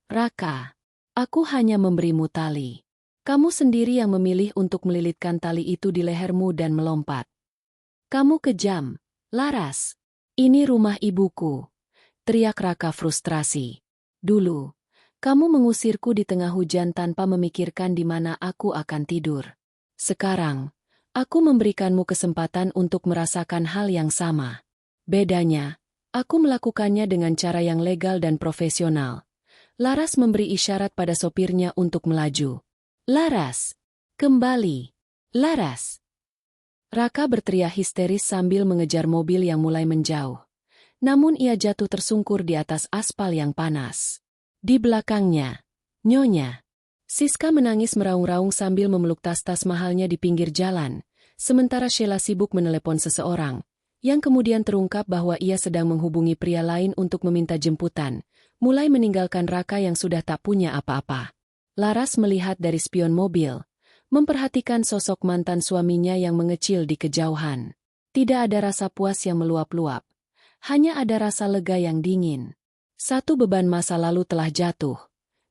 Raka. Aku hanya memberimu tali. Kamu sendiri yang memilih untuk melilitkan tali itu di lehermu dan melompat. Kamu kejam, Laras. Ini rumah ibuku, teriak Raka frustrasi. Dulu, kamu mengusirku di tengah hujan tanpa memikirkan di mana aku akan tidur. Sekarang, aku memberikanmu kesempatan untuk merasakan hal yang sama. Bedanya, aku melakukannya dengan cara yang legal dan profesional. Laras memberi isyarat pada sopirnya untuk melaju. Laras! Kembali! Laras! Raka berteriak histeris sambil mengejar mobil yang mulai menjauh. Namun ia jatuh tersungkur di atas aspal yang panas. Di belakangnya, Nyonya. Siska menangis meraung-raung sambil memeluk tas-tas mahalnya di pinggir jalan, sementara Sheila sibuk menelepon seseorang, yang kemudian terungkap bahwa ia sedang menghubungi pria lain untuk meminta jemputan, mulai meninggalkan Raka yang sudah tak punya apa-apa. Laras melihat dari spion mobil, memperhatikan sosok mantan suaminya yang mengecil di kejauhan. Tidak ada rasa puas yang meluap-luap, hanya ada rasa lega yang dingin. Satu beban masa lalu telah jatuh,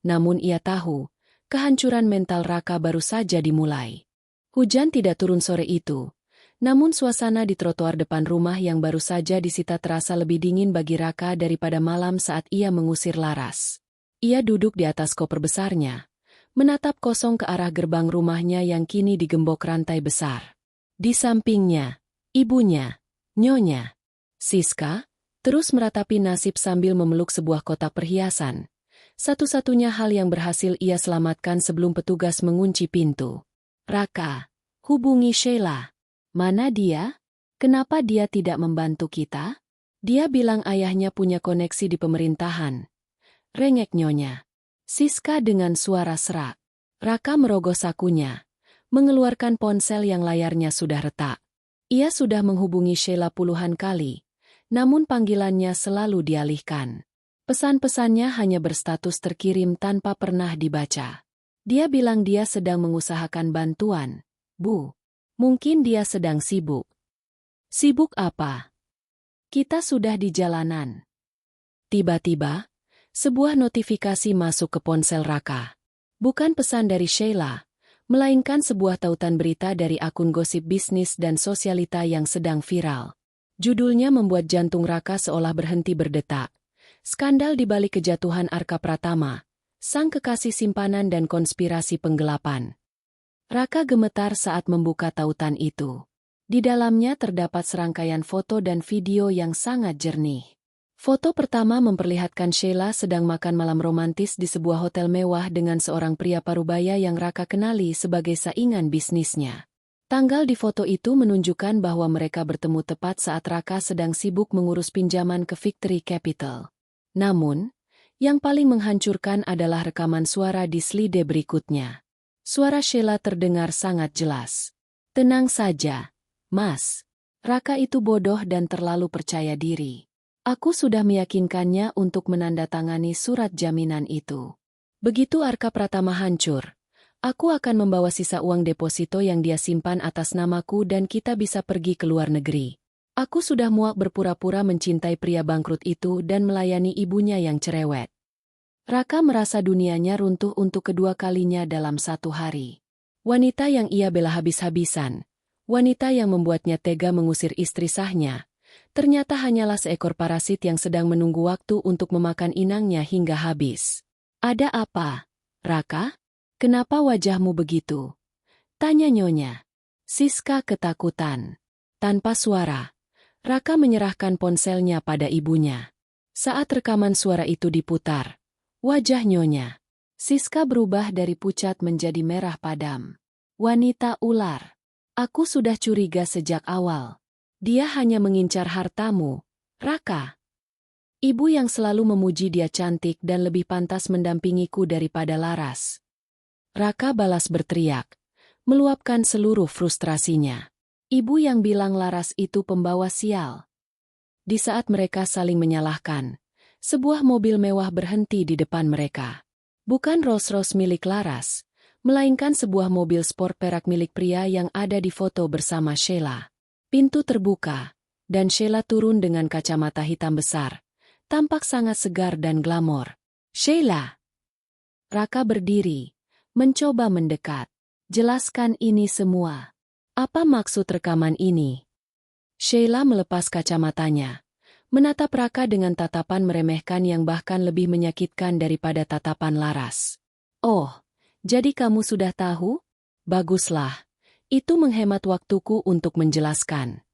namun ia tahu, kehancuran mental Raka baru saja dimulai. Hujan tidak turun sore itu, namun suasana di trotoar depan rumah yang baru saja disita terasa lebih dingin bagi Raka daripada malam saat ia mengusir Laras. Ia duduk di atas koper besarnya, menatap kosong ke arah gerbang rumahnya yang kini digembok rantai besar. Di sampingnya, ibunya, Nyonya Siska, terus meratapi nasib sambil memeluk sebuah kotak perhiasan. Satu-satunya hal yang berhasil ia selamatkan sebelum petugas mengunci pintu. Raka, hubungi Sheila. Mana dia? Kenapa dia tidak membantu kita? Dia bilang ayahnya punya koneksi di pemerintahan. Rengek Nyonya Siska dengan suara serak. Raka merogoh sakunya, mengeluarkan ponsel yang layarnya sudah retak. Ia sudah menghubungi Sheila puluhan kali, namun panggilannya selalu dialihkan. Pesan-pesannya hanya berstatus terkirim tanpa pernah dibaca. Dia bilang dia sedang mengusahakan bantuan. Bu, mungkin dia sedang sibuk. Sibuk apa? Kita sudah di jalanan. Tiba-tiba, sebuah notifikasi masuk ke ponsel Raka. Bukan pesan dari Sheila, melainkan sebuah tautan berita dari akun gosip bisnis dan sosialita yang sedang viral. Judulnya membuat jantung Raka seolah berhenti berdetak. Skandal di balik kejatuhan Arka Pratama, sang kekasih simpanan dan konspirasi penggelapan. Raka gemetar saat membuka tautan itu. Di dalamnya terdapat serangkaian foto dan video yang sangat jernih. Foto pertama memperlihatkan Sheila sedang makan malam romantis di sebuah hotel mewah dengan seorang pria parubaya yang Raka kenali sebagai saingan bisnisnya. Tanggal di foto itu menunjukkan bahwa mereka bertemu tepat saat Raka sedang sibuk mengurus pinjaman ke Victory Capital. Namun, yang paling menghancurkan adalah rekaman suara di slide berikutnya. Suara Sheila terdengar sangat jelas. Tenang saja, Mas. Raka itu bodoh dan terlalu percaya diri. Aku sudah meyakinkannya untuk menandatangani surat jaminan itu. Begitu Arka Pratama hancur, aku akan membawa sisa uang deposito yang dia simpan atas namaku dan kita bisa pergi ke luar negeri. Aku sudah muak berpura-pura mencintai pria bangkrut itu dan melayani ibunya yang cerewet. Raka merasa dunianya runtuh untuk kedua kalinya dalam satu hari. Wanita yang ia bela habis-habisan, wanita yang membuatnya tega mengusir istri sahnya, ternyata hanyalah seekor parasit yang sedang menunggu waktu untuk memakan inangnya hingga habis. Ada apa, Raka? Kenapa wajahmu begitu? Tanya Nyonya Siska ketakutan. Tanpa suara, Raka menyerahkan ponselnya pada ibunya. Saat rekaman suara itu diputar, wajah Nyonya Siska berubah dari pucat menjadi merah padam. Wanita ular. Aku sudah curiga sejak awal. Dia hanya mengincar hartamu, Raka. Ibu yang selalu memuji dia cantik dan lebih pantas mendampingiku daripada Laras. Raka balas berteriak, meluapkan seluruh frustrasinya. Ibu yang bilang Laras itu pembawa sial. Di saat mereka saling menyalahkan, sebuah mobil mewah berhenti di depan mereka. Bukan Rolls-Royce milik Laras, melainkan sebuah mobil sport perak milik pria yang ada di foto bersama Sheila. Pintu terbuka, dan Sheila turun dengan kacamata hitam besar, tampak sangat segar dan glamor. Sheila! Raka berdiri, mencoba mendekat. Jelaskan ini semua. Apa maksud rekaman ini? Sheila melepas kacamatanya, menatap Raka dengan tatapan meremehkan yang bahkan lebih menyakitkan daripada tatapan Laras. Oh, jadi kamu sudah tahu? Baguslah. Itu menghemat waktuku untuk menjelaskan.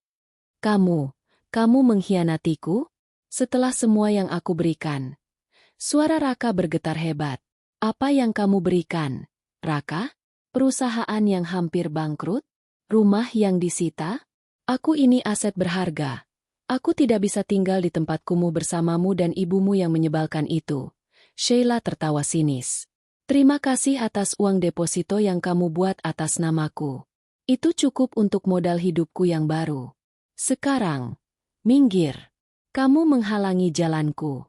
Kamu mengkhianatiku? Setelah semua yang aku berikan. Suara Raka bergetar hebat. Apa yang kamu berikan, Raka? Perusahaan yang hampir bangkrut? Rumah yang disita? Aku ini aset berharga. Aku tidak bisa tinggal di tempat kumuh bersamamu dan ibumu yang menyebalkan itu. Sheila tertawa sinis. Terima kasih atas uang deposito yang kamu buat atas namaku. Itu cukup untuk modal hidupku yang baru. Sekarang, minggir. Kamu menghalangi jalanku.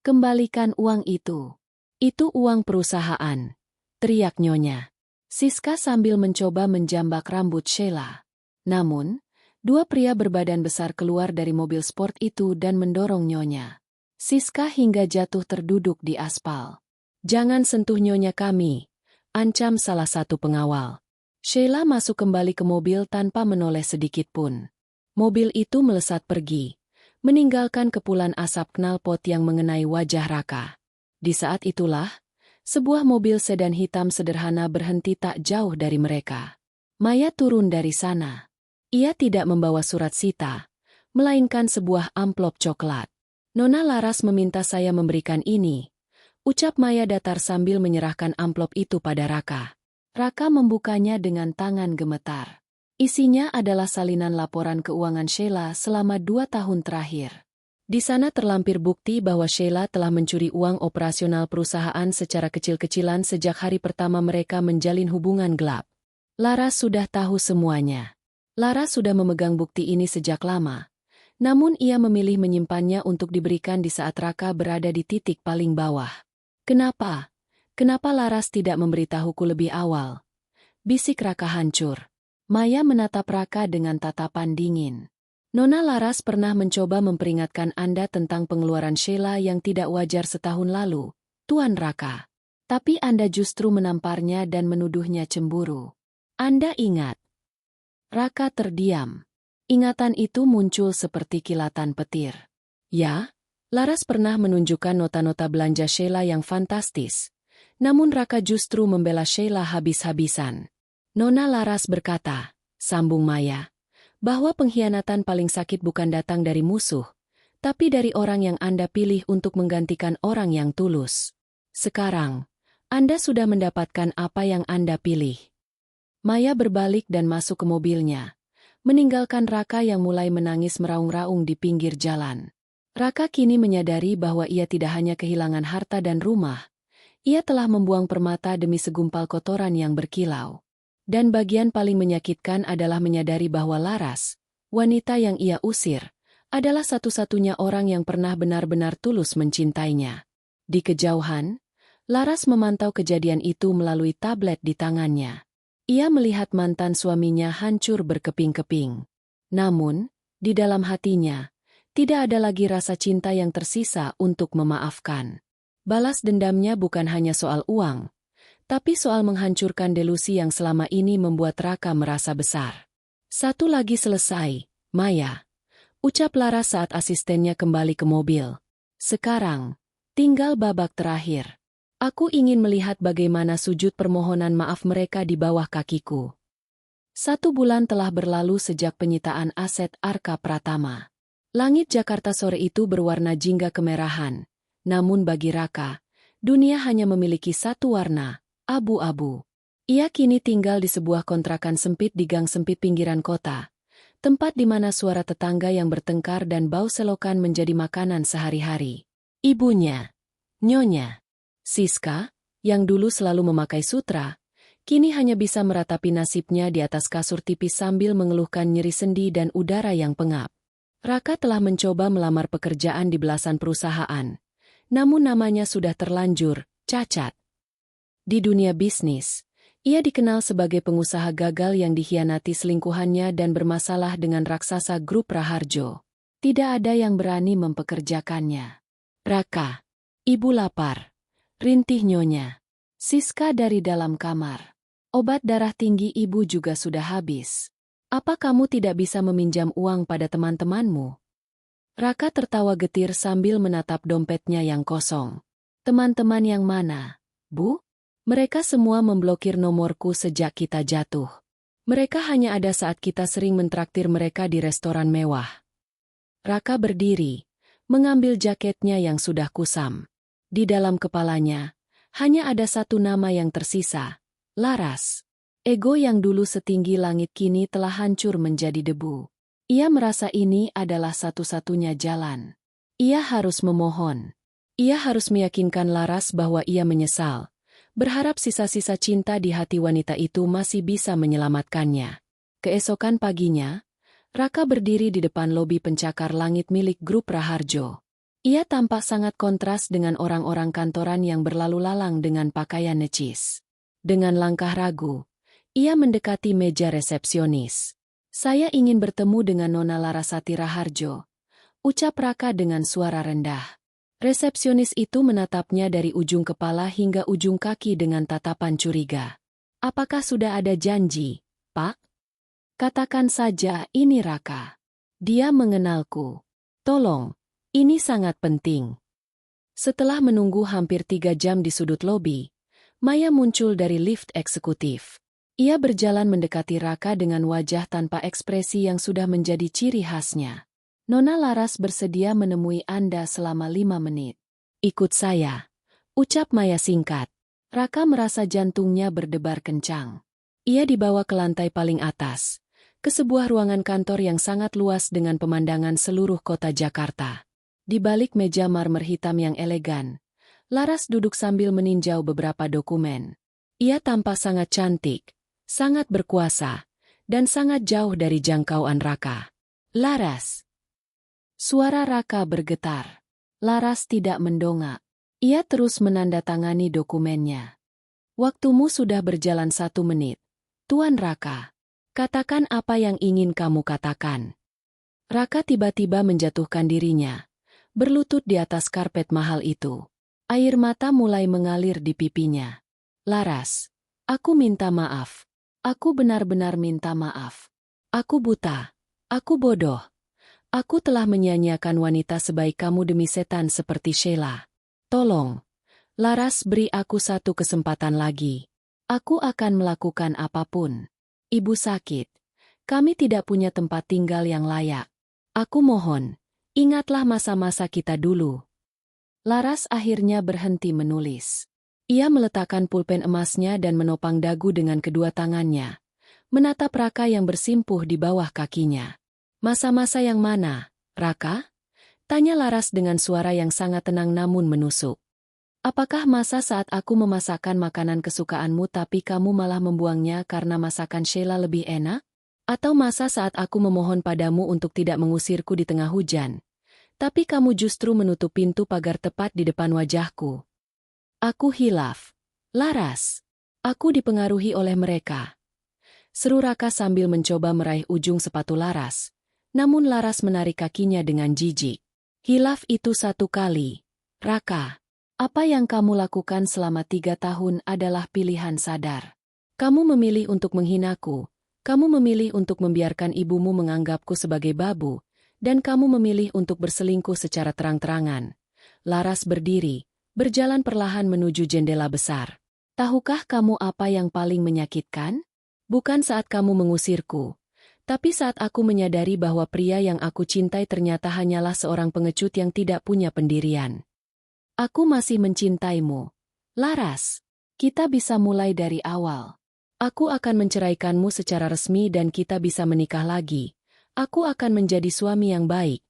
Kembalikan uang itu. Itu uang perusahaan, teriak Nyonya Siska sambil mencoba menjambak rambut Sheila. Namun, dua pria berbadan besar keluar dari mobil sport itu dan mendorong Nyonya Siska hingga jatuh terduduk di aspal. Jangan sentuh nyonya kami, ancam salah satu pengawal. Sheila masuk kembali ke mobil tanpa menoleh sedikit pun. Mobil itu melesat pergi, meninggalkan kepulan asap knalpot yang mengenai wajah Raka. Di saat itulah, sebuah mobil sedan hitam sederhana berhenti tak jauh dari mereka. Maya turun dari sana. Ia tidak membawa surat sita, melainkan sebuah amplop coklat. Nona Laras meminta saya memberikan ini, ucap Maya datar sambil menyerahkan amplop itu pada Raka. Raka membukanya dengan tangan gemetar. Isinya adalah salinan laporan keuangan Sheila selama 2 tahun terakhir. Di sana terlampir bukti bahwa Sheila telah mencuri uang operasional perusahaan secara kecil-kecilan sejak hari pertama mereka menjalin hubungan gelap. Laras sudah tahu semuanya. Laras sudah memegang bukti ini sejak lama. Namun ia memilih menyimpannya untuk diberikan di saat Raka berada di titik paling bawah. Kenapa? Kenapa Laras tidak memberitahuku lebih awal? Bisik Raka hancur. Maya menatap Raka dengan tatapan dingin. Nona Laras pernah mencoba memperingatkan Anda tentang pengeluaran Sheila yang tidak wajar setahun lalu, Tuan Raka. Tapi Anda justru menamparnya dan menuduhnya cemburu. Anda ingat? Raka terdiam. Ingatan itu muncul seperti kilatan petir. Ya, Laras pernah menunjukkan nota-nota belanja Sheila yang fantastis. Namun Raka justru membela Sheila habis-habisan. Nona Laras berkata, sambung Maya, bahwa pengkhianatan paling sakit bukan datang dari musuh, tapi dari orang yang Anda pilih untuk menggantikan orang yang tulus. Sekarang, Anda sudah mendapatkan apa yang Anda pilih. Maya berbalik dan masuk ke mobilnya, meninggalkan Raka yang mulai menangis meraung-raung di pinggir jalan. Raka kini menyadari bahwa ia tidak hanya kehilangan harta dan rumah, ia telah membuang permata demi segumpal kotoran yang berkilau. Dan bagian paling menyakitkan adalah menyadari bahwa Laras, wanita yang ia usir, adalah satu-satunya orang yang pernah benar-benar tulus mencintainya. Di kejauhan, Laras memantau kejadian itu melalui tablet di tangannya. Ia melihat mantan suaminya hancur berkeping-keping. Namun, di dalam hatinya, tidak ada lagi rasa cinta yang tersisa untuk memaafkan. Balas dendamnya bukan hanya soal uang, tapi soal menghancurkan delusi yang selama ini membuat Raka merasa besar. Satu lagi selesai, Maya, ucap Laras saat asistennya kembali ke mobil. Sekarang, tinggal babak terakhir. Aku ingin melihat bagaimana sujud permohonan maaf mereka di bawah kakiku. 1 bulan telah berlalu sejak penyitaan aset Arka Pratama. Langit Jakarta sore itu berwarna jingga kemerahan. Namun bagi Raka, dunia hanya memiliki satu warna, abu-abu. Ia kini tinggal di sebuah kontrakan sempit di gang sempit pinggiran kota, tempat di mana suara tetangga yang bertengkar dan bau selokan menjadi makanan sehari-hari. Ibunya, Nyonya Siska, yang dulu selalu memakai sutra, kini hanya bisa meratapi nasibnya di atas kasur tipis sambil mengeluhkan nyeri sendi dan udara yang pengap. Raka telah mencoba melamar pekerjaan di belasan perusahaan, namun namanya sudah terlanjur cacat. Di dunia bisnis, ia dikenal sebagai pengusaha gagal yang dikhianati selingkuhannya dan bermasalah dengan raksasa grup Raharjo. Tidak ada yang berani mempekerjakannya. Raka, ibu lapar, rintih Nyonya Siska dari dalam kamar. Obat darah tinggi ibu juga sudah habis. Apa kamu tidak bisa meminjam uang pada teman-temanmu? Raka tertawa getir sambil menatap dompetnya yang kosong. Teman-teman yang mana, Bu? Mereka semua memblokir nomorku sejak kita jatuh. Mereka hanya ada saat kita sering mentraktir mereka di restoran mewah. Raka berdiri, mengambil jaketnya yang sudah kusam. Di dalam kepalanya, hanya ada satu nama yang tersisa, Laras. Ego yang dulu setinggi langit kini telah hancur menjadi debu. Ia merasa ini adalah satu-satunya jalan. Ia harus memohon. Ia harus meyakinkan Laras bahwa ia menyesal, berharap sisa-sisa cinta di hati wanita itu masih bisa menyelamatkannya. Keesokan paginya, Raka berdiri di depan lobi pencakar langit milik grup Raharjo. Ia tampak sangat kontras dengan orang-orang kantoran yang berlalu lalang dengan pakaian necis. Dengan langkah ragu, ia mendekati meja resepsionis. "Saya ingin bertemu dengan Nona Larasati Raharjo," ucap Raka dengan suara rendah. Resepsionis itu menatapnya dari ujung kepala hingga ujung kaki dengan tatapan curiga. "Apakah sudah ada janji, Pak?" "Katakan saja ini Raka. Dia mengenalku. Tolong, ini sangat penting." Setelah menunggu hampir 3 jam di sudut lobi, Maya muncul dari lift eksekutif. Ia berjalan mendekati Raka dengan wajah tanpa ekspresi yang sudah menjadi ciri khasnya. "Nona Laras bersedia menemui Anda selama 5 menit. Ikut saya," ucap Maya singkat. Raka merasa jantungnya berdebar kencang. Ia dibawa ke lantai paling atas, ke sebuah ruangan kantor yang sangat luas dengan pemandangan seluruh kota Jakarta. Di balik meja marmer hitam yang elegan, Laras duduk sambil meninjau beberapa dokumen. Ia tampak sangat cantik, sangat berkuasa, dan sangat jauh dari jangkauan Raka. "Laras!" Suara Raka bergetar. Laras tidak mendongak. Ia terus menandatangani dokumennya. "Waktumu sudah berjalan 1 menit, Tuan Raka. Katakan apa yang ingin kamu katakan." Raka tiba-tiba menjatuhkan dirinya, berlutut di atas karpet mahal itu. Air mata mulai mengalir di pipinya. "Laras, aku minta maaf. Aku benar-benar minta maaf. Aku buta. Aku bodoh. Aku telah menyia-nyiakan wanita sebaik kamu demi setan seperti Sheila. Tolong, Laras, beri aku 1 kesempatan lagi. Aku akan melakukan apapun. Ibu sakit. Kami tidak punya tempat tinggal yang layak. Aku mohon, ingatlah masa-masa kita dulu." Laras akhirnya berhenti menulis. Ia meletakkan pulpen emasnya dan menopang dagu dengan kedua tangannya, menatap Raka yang bersimpuh di bawah kakinya. "Masa-masa yang mana, Raka?" tanya Laras dengan suara yang sangat tenang namun menusuk. "Apakah masa saat aku memasakkan makanan kesukaanmu tapi kamu malah membuangnya karena masakan Sheila lebih enak? Atau masa saat aku memohon padamu untuk tidak mengusirku di tengah hujan, tapi kamu justru menutup pintu pagar tepat di depan wajahku?" "Aku hilaf, Laras. Aku dipengaruhi oleh mereka," seru Raka sambil mencoba meraih ujung sepatu Laras. Namun Laras menarik kakinya dengan jijik. "Hilaf itu 1 kali, Raka. Apa yang kamu lakukan selama 3 tahun adalah pilihan sadar. Kamu memilih untuk menghinaku, kamu memilih untuk membiarkan ibumu menganggapku sebagai babu, dan kamu memilih untuk berselingkuh secara terang-terangan." Laras berdiri, berjalan perlahan menuju jendela besar. "Tahukah kamu apa yang paling menyakitkan? Bukan saat kamu mengusirku, tapi saat aku menyadari bahwa pria yang aku cintai ternyata hanyalah seorang pengecut yang tidak punya pendirian. Aku masih mencintaimu, Laras. Kita bisa mulai dari awal. Aku akan menceraikanmu secara resmi dan kita bisa menikah lagi. Aku akan menjadi suami yang baik."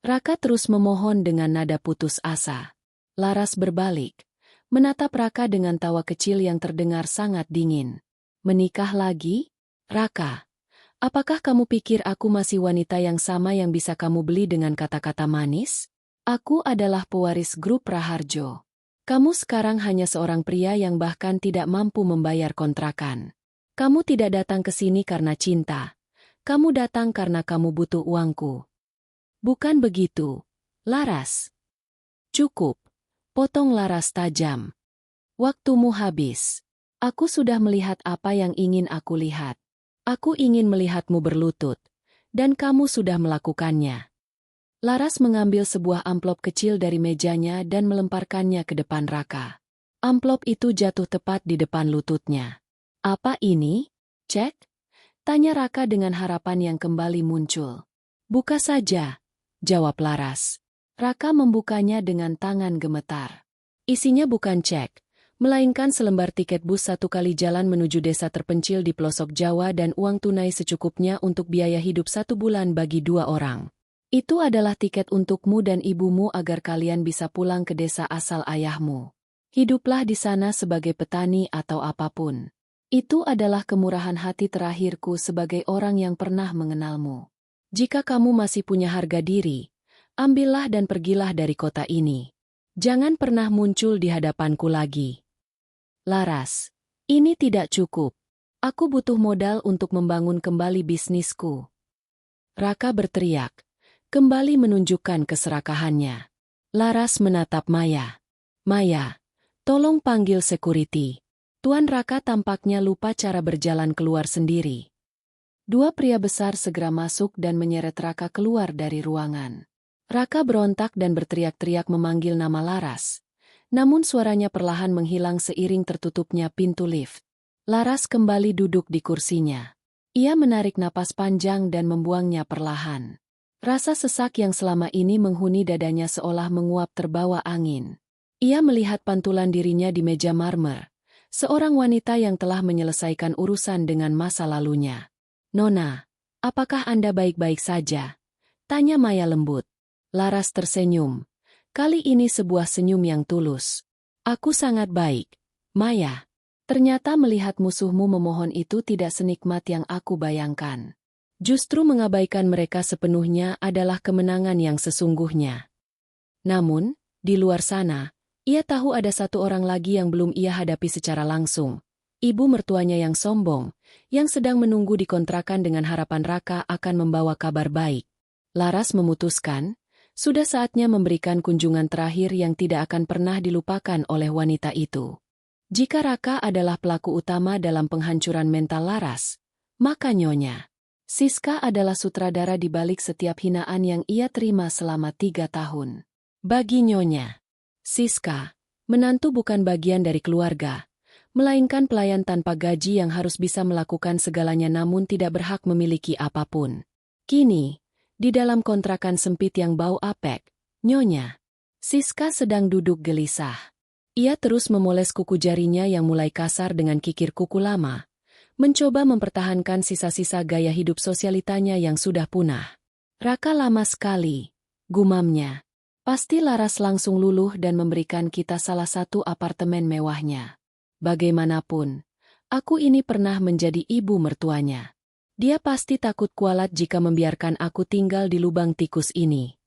Raka terus memohon dengan nada putus asa. Laras berbalik, menatap Raka dengan tawa kecil yang terdengar sangat dingin. "Menikah lagi? Raka, apakah kamu pikir aku masih wanita yang sama yang bisa kamu beli dengan kata-kata manis? Aku adalah pewaris grup Raharjo. Kamu sekarang hanya seorang pria yang bahkan tidak mampu membayar kontrakan. Kamu tidak datang ke sini karena cinta. Kamu datang karena kamu butuh uangku." "Bukan begitu, Laras." "Cukup," potong Laras tajam. "Waktumu habis. Aku sudah melihat apa yang ingin aku lihat. Aku ingin melihatmu berlutut, dan kamu sudah melakukannya." Laras mengambil sebuah amplop kecil dari mejanya dan melemparkannya ke depan Raka. Amplop itu jatuh tepat di depan lututnya. "Apa ini? Cek?" tanya Raka dengan harapan yang kembali muncul. "Buka saja," jawab Laras. Raka membukanya dengan tangan gemetar. Isinya bukan cek, melainkan selembar tiket bus 1 kali jalan menuju desa terpencil di pelosok Jawa dan uang tunai secukupnya untuk biaya hidup 1 bulan bagi 2 orang. "Itu adalah tiket untukmu dan ibumu agar kalian bisa pulang ke desa asal ayahmu. Hiduplah di sana sebagai petani atau apapun. Itu adalah kemurahan hati terakhirku sebagai orang yang pernah mengenalmu. Jika kamu masih punya harga diri, ambillah dan pergilah dari kota ini. Jangan pernah muncul di hadapanku lagi. Laras, ini tidak cukup. Aku butuh modal untuk membangun kembali bisnisku. Raka berteriak, kembali menunjukkan keserakahannya. Laras menatap Maya. Maya, tolong panggil security. Tuan Raka tampaknya lupa cara berjalan keluar sendiri. Dua pria besar segera masuk dan menyeret Raka keluar dari ruangan. Raka berontak dan berteriak-teriak memanggil nama Laras. Namun suaranya perlahan menghilang seiring tertutupnya pintu lift. Laras kembali duduk di kursinya. Ia menarik napas panjang dan membuangnya perlahan. Rasa sesak yang selama ini menghuni dadanya seolah menguap terbawa angin. Ia melihat pantulan dirinya di meja marmer. Seorang wanita yang telah menyelesaikan urusan dengan masa lalunya. Nona, apakah Anda baik-baik saja? Tanya Maya lembut. Laras tersenyum. Kali ini sebuah senyum yang tulus. Aku sangat baik, Maya. Ternyata melihat musuhmu memohon itu tidak senikmat yang aku bayangkan. Justru mengabaikan mereka sepenuhnya adalah kemenangan yang sesungguhnya. Namun, di luar sana, ia tahu ada satu orang lagi yang belum ia hadapi secara langsung. Ibu mertuanya yang sombong, yang sedang menunggu di kontrakan dengan harapan Raka akan membawa kabar baik. Laras memutuskan, sudah saatnya memberikan kunjungan terakhir yang tidak akan pernah dilupakan oleh wanita itu. Jika Raka adalah pelaku utama dalam penghancuran mental Laras, maka Nyonya Siska adalah sutradara di balik setiap hinaan yang ia terima selama 3 tahun. Bagi Nyonya Siska, menantu bukan bagian dari keluarga, melainkan pelayan tanpa gaji yang harus bisa melakukan segalanya namun tidak berhak memiliki apapun. Kini, di dalam kontrakan sempit yang bau apek, Nyonya Siska sedang duduk gelisah. Ia terus memoles kuku jarinya yang mulai kasar dengan kikir kuku lama, mencoba mempertahankan sisa-sisa gaya hidup sosialitanya yang sudah punah. Raka lama sekali, gumamnya. Pasti Laras langsung luluh dan memberikan kita salah satu apartemen mewahnya. Bagaimanapun, aku ini pernah menjadi ibu mertuanya. Dia pasti takut kualat jika membiarkan aku tinggal di lubang tikus ini.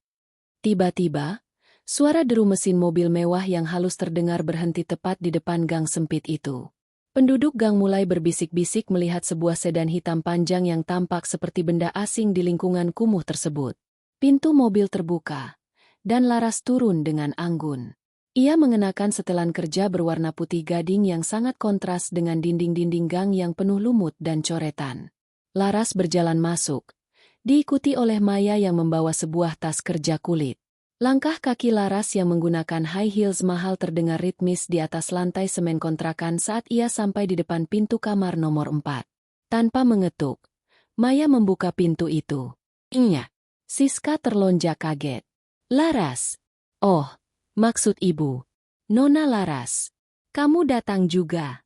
Tiba-tiba, suara deru mesin mobil mewah yang halus terdengar berhenti tepat di depan gang sempit itu. Penduduk gang mulai berbisik-bisik melihat sebuah sedan hitam panjang yang tampak seperti benda asing di lingkungan kumuh tersebut. Pintu mobil terbuka, dan Laras turun dengan anggun. Ia mengenakan setelan kerja berwarna putih gading yang sangat kontras dengan dinding-dinding gang yang penuh lumut dan coretan. Laras berjalan masuk, diikuti oleh Maya yang membawa sebuah tas kerja kulit. Langkah kaki Laras yang menggunakan high heels mahal terdengar ritmis di atas lantai semen kontrakan saat ia sampai di depan pintu kamar nomor 4. Tanpa mengetuk, Maya membuka pintu itu. Iya. Siska terlonjak kaget. Laras. Oh, maksud ibu. Nona Laras. Kamu datang juga.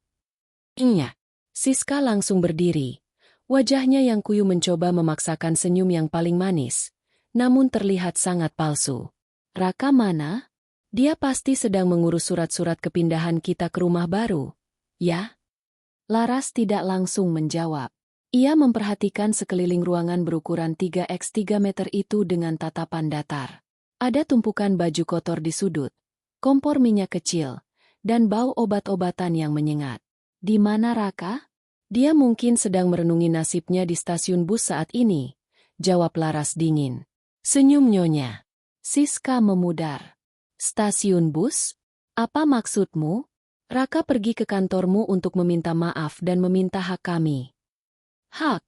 Iya. Siska langsung berdiri. Wajahnya yang kuyu mencoba memaksakan senyum yang paling manis, namun terlihat sangat palsu. Raka mana? Dia pasti sedang mengurus surat-surat kepindahan kita ke rumah baru. Ya? Laras tidak langsung menjawab. Ia memperhatikan sekeliling ruangan berukuran 3x3 meter itu dengan tatapan datar. Ada tumpukan baju kotor di sudut, kompor minyak kecil, dan bau obat-obatan yang menyengat. Di mana Raka? Dia mungkin sedang merenungi nasibnya di stasiun bus saat ini, jawab Laras dingin. Senyum Nyonya Siska memudar. Stasiun bus? Apa maksudmu? Raka pergi ke kantormu untuk meminta maaf dan meminta hak kami. Hak?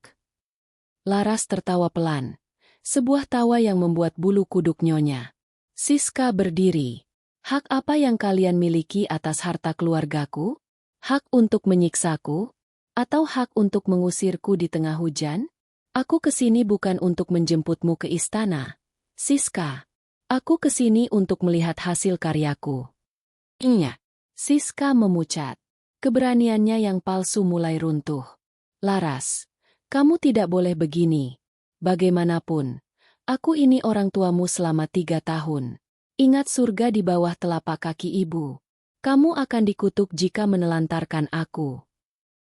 Laras tertawa pelan. Sebuah tawa yang membuat bulu kuduk Nyonya Siska berdiri. Hak apa yang kalian miliki atas harta keluargaku? Hak untuk menyiksaku? Atau hak untuk mengusirku di tengah hujan? Aku kesini bukan untuk menjemputmu ke istana, Siska. Aku kesini untuk melihat hasil karyaku. Iya. Siska memucat. Keberaniannya yang palsu mulai runtuh. Laras, kamu tidak boleh begini. Bagaimanapun, aku ini orang tuamu selama 3 tahun. Ingat surga di bawah telapak kaki ibu. Kamu akan dikutuk jika menelantarkan aku.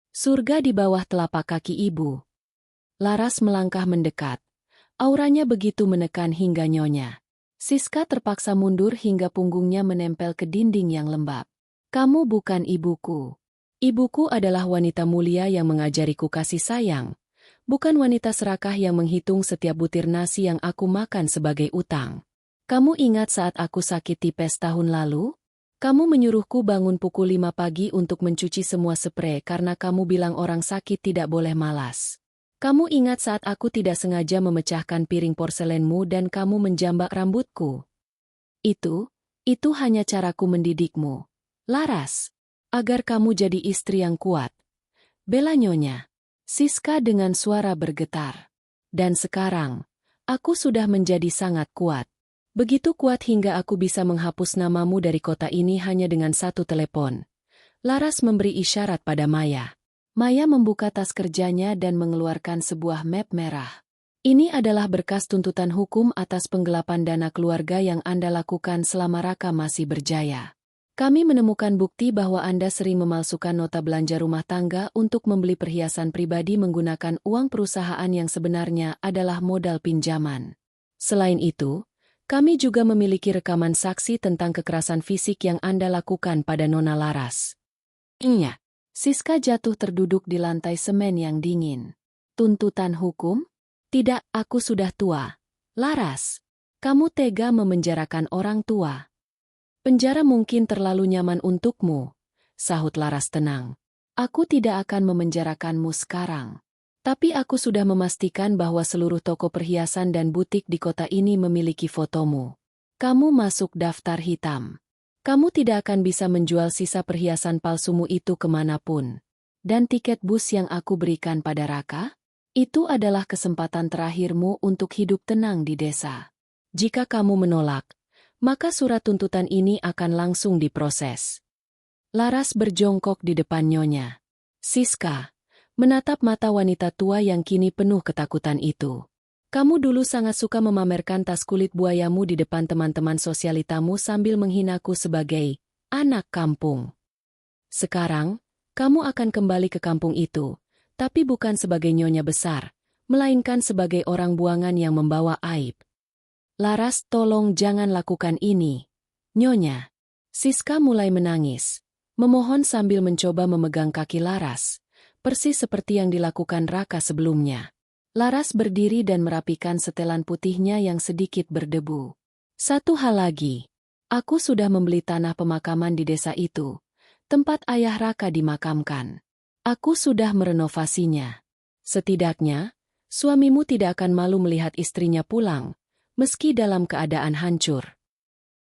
Surga di bawah telapak kaki ibu. Laras melangkah mendekat. Auranya begitu menekan hingga nyonya. Siska terpaksa mundur hingga punggungnya menempel ke dinding yang lembab. Kamu bukan ibuku. Ibuku adalah wanita mulia yang mengajariku kasih sayang. Bukan wanita serakah yang menghitung setiap butir nasi yang aku makan sebagai utang. Kamu ingat saat aku sakit tipes tahun lalu? Kamu menyuruhku bangun pukul 5 pagi untuk mencuci semua sprei karena kamu bilang orang sakit tidak boleh malas. Kamu ingat saat aku tidak sengaja memecahkan piring porselenmu dan kamu menjambak rambutku? Itu hanya caraku mendidikmu. Laras, agar kamu jadi istri yang kuat. Bela nyonya. Siska dengan suara bergetar. Dan sekarang, aku sudah menjadi sangat kuat. Begitu kuat hingga aku bisa menghapus namamu dari kota ini hanya dengan satu telepon. Laras memberi isyarat pada Maya. Maya membuka tas kerjanya dan mengeluarkan sebuah map merah. Ini adalah berkas tuntutan hukum atas penggelapan dana keluarga yang Anda lakukan selama Raka masih berjaya. Kami menemukan bukti bahwa Anda sering memalsukan nota belanja rumah tangga untuk membeli perhiasan pribadi menggunakan uang perusahaan yang sebenarnya adalah modal pinjaman. Selain itu, kami juga memiliki rekaman saksi tentang kekerasan fisik yang Anda lakukan pada Nona Laras. Iya. Siska jatuh terduduk di lantai semen yang dingin. Tuntutan hukum? Tidak, aku sudah tua. Laras, kamu tega memenjarakan orang tua. Penjara mungkin terlalu nyaman untukmu, sahut Laras tenang. Aku tidak akan memenjarakanmu sekarang. Tapi aku sudah memastikan bahwa seluruh toko perhiasan dan butik di kota ini memiliki fotomu. Kamu masuk daftar hitam. Kamu tidak akan bisa menjual sisa perhiasan palsumu itu kemanapun. Dan tiket bus yang aku berikan pada Raka? Itu adalah kesempatan terakhirmu untuk hidup tenang di desa. Jika kamu menolak, maka surat tuntutan ini akan langsung diproses. Laras berjongkok di depan nyonya. Siska menatap mata wanita tua yang kini penuh ketakutan itu. Kamu dulu sangat suka memamerkan tas kulit buayamu di depan teman-teman sosialitamu sambil menghinaku sebagai anak kampung. Sekarang, kamu akan kembali ke kampung itu, tapi bukan sebagai nyonya besar, melainkan sebagai orang buangan yang membawa aib. Laras, tolong jangan lakukan ini. Nyonya. Siska mulai menangis, memohon sambil mencoba memegang kaki Laras, persis seperti yang dilakukan Raka sebelumnya. Laras berdiri dan merapikan setelan putihnya yang sedikit berdebu. Satu hal lagi, aku sudah membeli tanah pemakaman di desa itu, tempat ayah Raka dimakamkan. Aku sudah merenovasinya. Setidaknya, suamimu tidak akan malu melihat istrinya pulang, meski dalam keadaan hancur.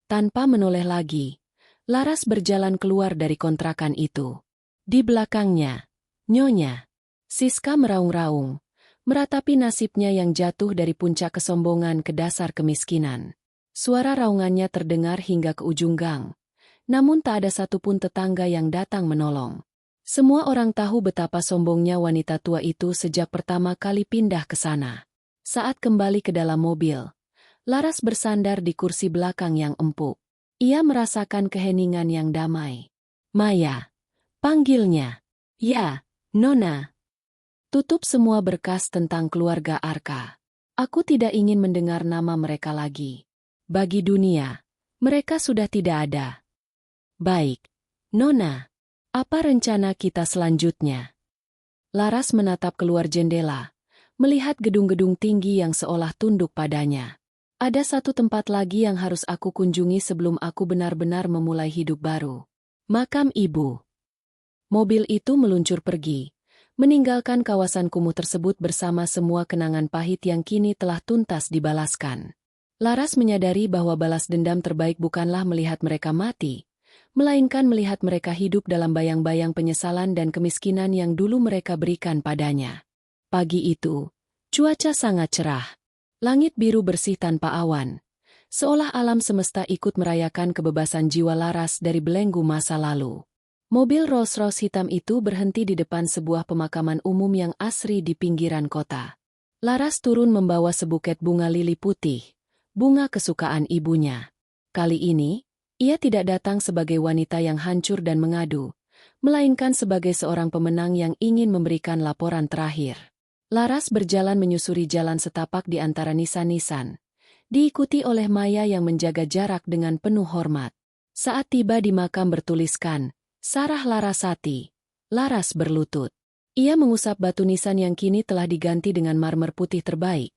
Tanpa menoleh lagi, Laras berjalan keluar dari kontrakan itu. Di belakangnya, Nyonya Siska meraung-raung, meratapi nasibnya yang jatuh dari puncak kesombongan ke dasar kemiskinan. Suara raungannya terdengar hingga ke ujung gang, namun tak ada satupun tetangga yang datang menolong. Semua orang tahu betapa sombongnya wanita tua itu sejak pertama kali pindah ke sana. Saat kembali ke dalam mobil, Laras bersandar di kursi belakang yang empuk. Ia merasakan keheningan yang damai. Maya, panggilnya. Ya, Nona. Tutup semua berkas tentang keluarga Arka. Aku tidak ingin mendengar nama mereka lagi. Bagi dunia, mereka sudah tidak ada. Baik, Nona. Apa rencana kita selanjutnya? Laras menatap keluar jendela, melihat gedung-gedung tinggi yang seolah tunduk padanya. Ada satu tempat lagi yang harus aku kunjungi sebelum aku benar-benar memulai hidup baru. Makam ibu. Mobil itu meluncur pergi, meninggalkan kawasan kumuh tersebut bersama semua kenangan pahit yang kini telah tuntas dibalaskan. Laras menyadari bahwa balas dendam terbaik bukanlah melihat mereka mati, melainkan melihat mereka hidup dalam bayang-bayang penyesalan dan kemiskinan yang dulu mereka berikan padanya. Pagi itu, cuaca sangat cerah. Langit biru bersih tanpa awan, seolah alam semesta ikut merayakan kebebasan jiwa Laras dari belenggu masa lalu. Mobil Rolls-Royce hitam itu berhenti di depan sebuah pemakaman umum yang asri di pinggiran kota. Laras turun membawa sebuket bunga lili putih, bunga kesukaan ibunya. Kali ini, Ia tidak datang sebagai wanita yang hancur dan mengadu, melainkan sebagai seorang pemenang yang ingin memberikan laporan terakhir. Laras berjalan menyusuri jalan setapak di antara nisan-nisan, diikuti oleh Maya yang menjaga jarak dengan penuh hormat. Saat tiba di makam bertuliskan, Sarah Larasati, Laras berlutut. Ia mengusap batu nisan yang kini telah diganti dengan marmer putih terbaik.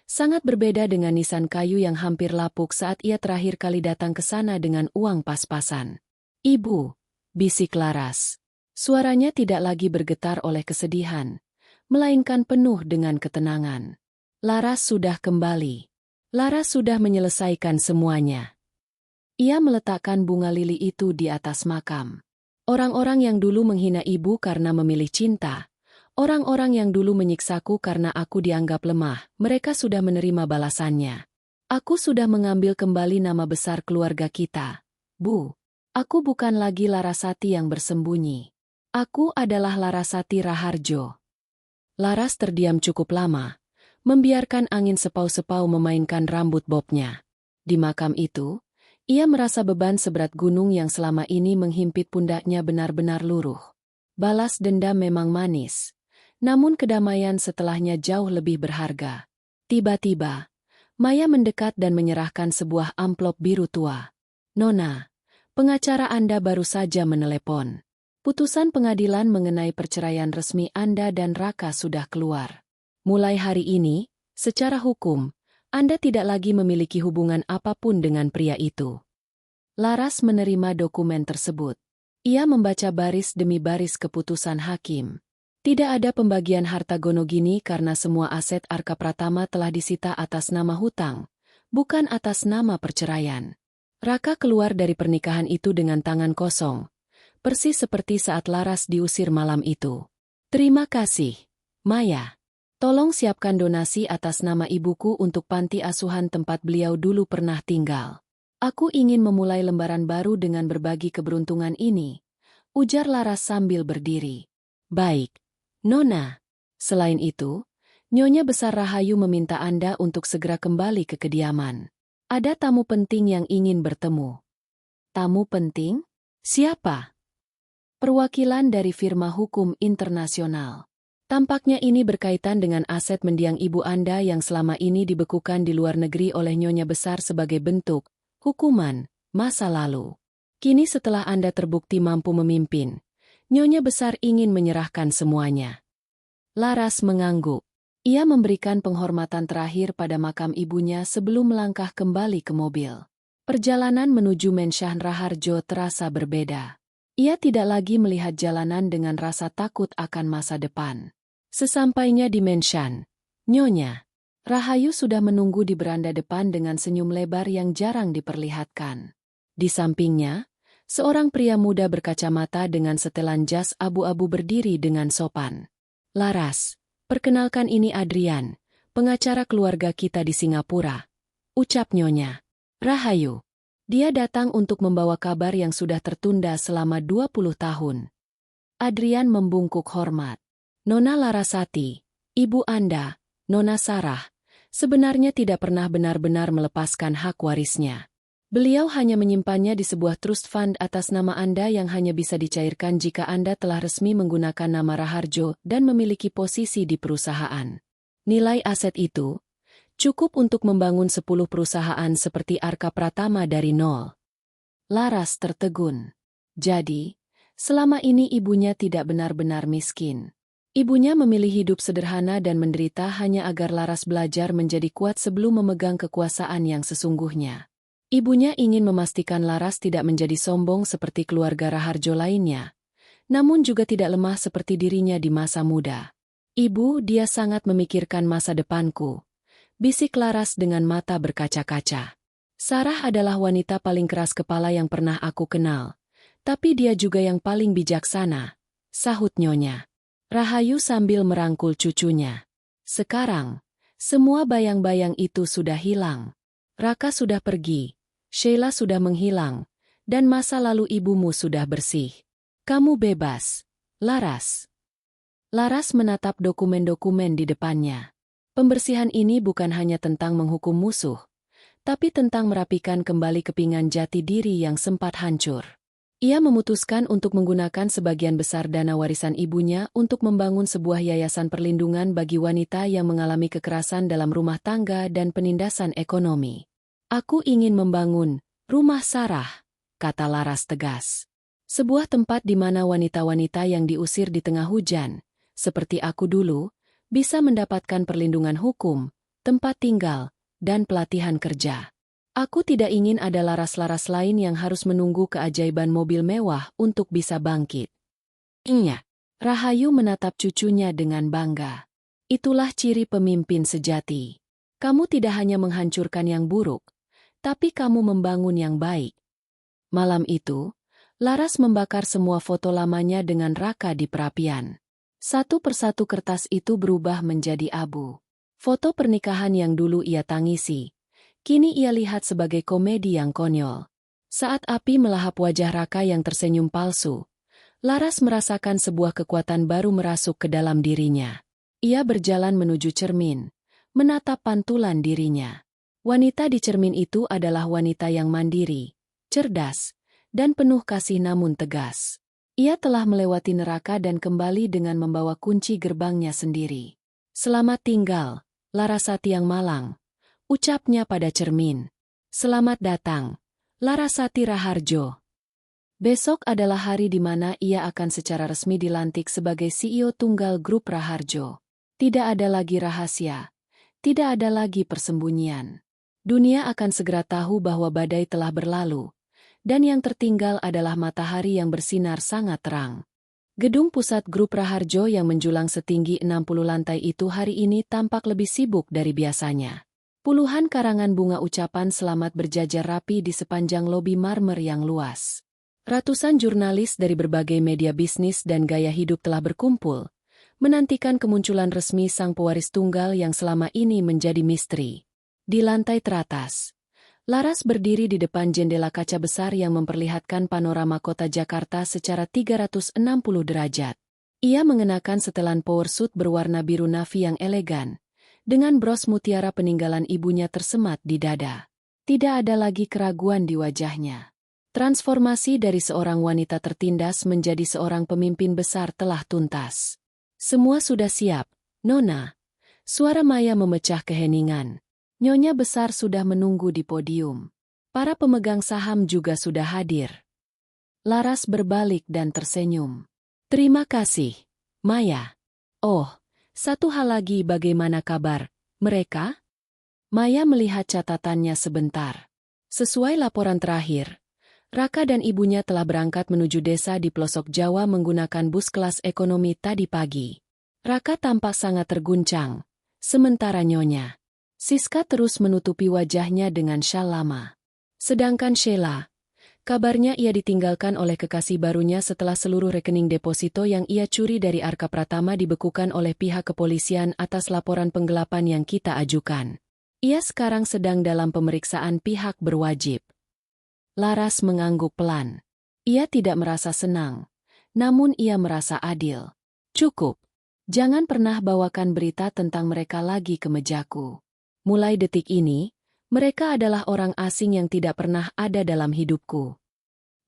Sangat berbeda dengan nisan kayu yang hampir lapuk saat ia terakhir kali datang ke sana dengan uang pas-pasan. "Ibu," bisik Laras. Suaranya tidak lagi bergetar oleh kesedihan, melainkan penuh dengan ketenangan. Laras sudah kembali. Laras sudah menyelesaikan semuanya. Ia meletakkan bunga lili itu di atas makam. Orang-orang yang dulu menghina ibu karena memilih cinta, orang-orang yang dulu menyiksaku karena aku dianggap lemah, mereka sudah menerima balasannya. Aku sudah mengambil kembali nama besar keluarga kita. Bu, aku bukan lagi Larasati yang bersembunyi. Aku adalah Larasati Raharjo. Laras terdiam cukup lama, membiarkan angin sepau-sepau memainkan rambut bobnya. Di makam itu, ia merasa beban seberat gunung yang selama ini menghimpit pundaknya benar-benar luruh. Balas dendam memang manis, namun kedamaian setelahnya jauh lebih berharga. Tiba-tiba, Maya mendekat dan menyerahkan sebuah amplop biru tua. "Nona, pengacara Anda baru saja menelepon. Putusan pengadilan mengenai perceraian resmi Anda dan Raka sudah keluar. Mulai hari ini, secara hukum, Anda tidak lagi memiliki hubungan apapun dengan pria itu." Laras menerima dokumen tersebut. Ia membaca baris demi baris keputusan hakim. Tidak ada pembagian harta gonogini karena semua aset Arka Pratama telah disita atas nama hutang, bukan atas nama perceraian. Raka keluar dari pernikahan itu dengan tangan kosong, persis seperti saat Laras diusir malam itu. "Terima kasih, Maya. Tolong siapkan donasi atas nama ibuku untuk panti asuhan tempat beliau dulu pernah tinggal. Aku ingin memulai lembaran baru dengan berbagi keberuntungan ini," ujar Laras sambil berdiri. "Baik, Nona. Selain itu, Nyonya Besar Rahayu meminta Anda untuk segera kembali ke kediaman. Ada tamu penting yang ingin bertemu." "Tamu penting? Siapa?" "Perwakilan dari firma hukum internasional. Tampaknya ini berkaitan dengan aset mendiang ibu Anda yang selama ini dibekukan di luar negeri oleh Nyonya Besar sebagai bentuk hukuman masa lalu. Kini setelah Anda terbukti mampu memimpin, Nyonya Besar ingin menyerahkan semuanya." Laras mengangguk. Ia memberikan penghormatan terakhir pada makam ibunya sebelum melangkah kembali ke mobil. Perjalanan menuju Menshan Raharjo terasa berbeda. Ia tidak lagi melihat jalanan dengan rasa takut akan masa depan. Sesampainya di Menshan, Nyonya Rahayu sudah menunggu di beranda depan dengan senyum lebar yang jarang diperlihatkan. Di sampingnya, seorang pria muda berkacamata dengan setelan jas abu-abu berdiri dengan sopan. "Laras, perkenalkan ini Adrian, pengacara keluarga kita di Singapura," ucap Nyonya Rahayu. Dia datang untuk membawa kabar yang sudah tertunda selama 20 tahun. Adrian membungkuk hormat. "Nona Larasati, ibu Anda, Nona Sarah, sebenarnya tidak pernah benar-benar melepaskan hak warisnya. Beliau hanya menyimpannya di sebuah trust fund atas nama Anda yang hanya bisa dicairkan jika Anda telah resmi menggunakan nama Raharjo dan memiliki posisi di perusahaan. Nilai aset itu cukup untuk membangun 10 perusahaan seperti Arka Pratama dari nol." Laras tertegun. Jadi, selama ini ibunya tidak benar-benar miskin. Ibunya memilih hidup sederhana dan menderita hanya agar Laras belajar menjadi kuat sebelum memegang kekuasaan yang sesungguhnya. Ibunya ingin memastikan Laras tidak menjadi sombong seperti keluarga Raharjo lainnya, namun juga tidak lemah seperti dirinya di masa muda. "Ibu, dia sangat memikirkan masa depanku," bisik Laras dengan mata berkaca-kaca. "Sarah adalah wanita paling keras kepala yang pernah aku kenal, tapi dia juga yang paling bijaksana," sahut Nyonya Rahayu sambil merangkul cucunya. "Sekarang, semua bayang-bayang itu sudah hilang. Raka sudah pergi, Sheila sudah menghilang, dan masa lalu ibumu sudah bersih. Kamu bebas, Laras." Laras menatap dokumen-dokumen di depannya. Pembersihan ini bukan hanya tentang menghukum musuh, tapi tentang merapikan kembali kepingan jati diri yang sempat hancur. Ia memutuskan untuk menggunakan sebagian besar dana warisan ibunya untuk membangun sebuah yayasan perlindungan bagi wanita yang mengalami kekerasan dalam rumah tangga dan penindasan ekonomi. "Aku ingin membangun rumah Sarah," kata Laras tegas. "Sebuah tempat di mana wanita-wanita yang diusir di tengah hujan, seperti aku dulu, bisa mendapatkan perlindungan hukum, tempat tinggal, dan pelatihan kerja. Aku tidak ingin ada laras-laras lain yang harus menunggu keajaiban mobil mewah untuk bisa bangkit." Iya. Rahayu menatap cucunya dengan bangga. "Itulah ciri pemimpin sejati. Kamu tidak hanya menghancurkan yang buruk, tapi kamu membangun yang baik." Malam itu, Laras membakar semua foto lamanya dengan Raka di perapian. Satu persatu kertas itu berubah menjadi abu. Foto pernikahan yang dulu ia tangisi, kini ia lihat sebagai komedi yang konyol. Saat api melahap wajah Raka yang tersenyum palsu, Laras merasakan sebuah kekuatan baru merasuk ke dalam dirinya. Ia berjalan menuju cermin, menatap pantulan dirinya. Wanita di cermin itu adalah wanita yang mandiri, cerdas, dan penuh kasih namun tegas. Ia telah melewati neraka dan kembali dengan membawa kunci gerbangnya sendiri. "Selamat tinggal, Larasati yang malang," ucapnya pada cermin. "Selamat datang, Larasati Raharjo." Besok adalah hari di mana ia akan secara resmi dilantik sebagai CEO tunggal grup Raharjo. Tidak ada lagi rahasia, tidak ada lagi persembunyian. Dunia akan segera tahu bahwa badai telah berlalu, dan yang tertinggal adalah matahari yang bersinar sangat terang. Gedung pusat grup Raharjo yang menjulang setinggi 60 lantai itu hari ini tampak lebih sibuk dari biasanya. Puluhan karangan bunga ucapan selamat berjajar rapi di sepanjang lobi marmer yang luas. Ratusan jurnalis dari berbagai media bisnis dan gaya hidup telah berkumpul, menantikan kemunculan resmi sang pewaris tunggal yang selama ini menjadi misteri. Di lantai teratas, Laras berdiri di depan jendela kaca besar yang memperlihatkan panorama kota Jakarta secara 360 derajat. Ia mengenakan setelan power suit berwarna biru navy yang elegan, dengan bros mutiara peninggalan ibunya tersemat di dada. Tidak ada lagi keraguan di wajahnya. Transformasi dari seorang wanita tertindas menjadi seorang pemimpin besar telah tuntas. "Semua sudah siap, Nona." Suara Maya memecah keheningan. Nyonya besar sudah menunggu di podium. Para pemegang saham juga sudah hadir. Laras berbalik dan tersenyum. "Terima kasih, Maya. Oh, satu hal lagi, bagaimana kabar mereka?" Maya melihat catatannya sebentar. Sesuai laporan terakhir, Raka dan ibunya telah berangkat menuju desa di pelosok Jawa menggunakan bus kelas ekonomi tadi pagi. Raka tampak sangat terguncang, sementara Nyonya Siska terus menutupi wajahnya dengan syal lama. Sedangkan Sheila, kabarnya ia ditinggalkan oleh kekasih barunya setelah seluruh rekening deposito yang ia curi dari Arka Pratama dibekukan oleh pihak kepolisian atas laporan penggelapan yang kita ajukan. Ia sekarang sedang dalam pemeriksaan pihak berwajib. Laras mengangguk pelan. Ia tidak merasa senang, namun ia merasa adil. "Cukup. Jangan pernah bawakan berita tentang mereka lagi ke mejaku. Mulai detik ini, mereka adalah orang asing yang tidak pernah ada dalam hidupku."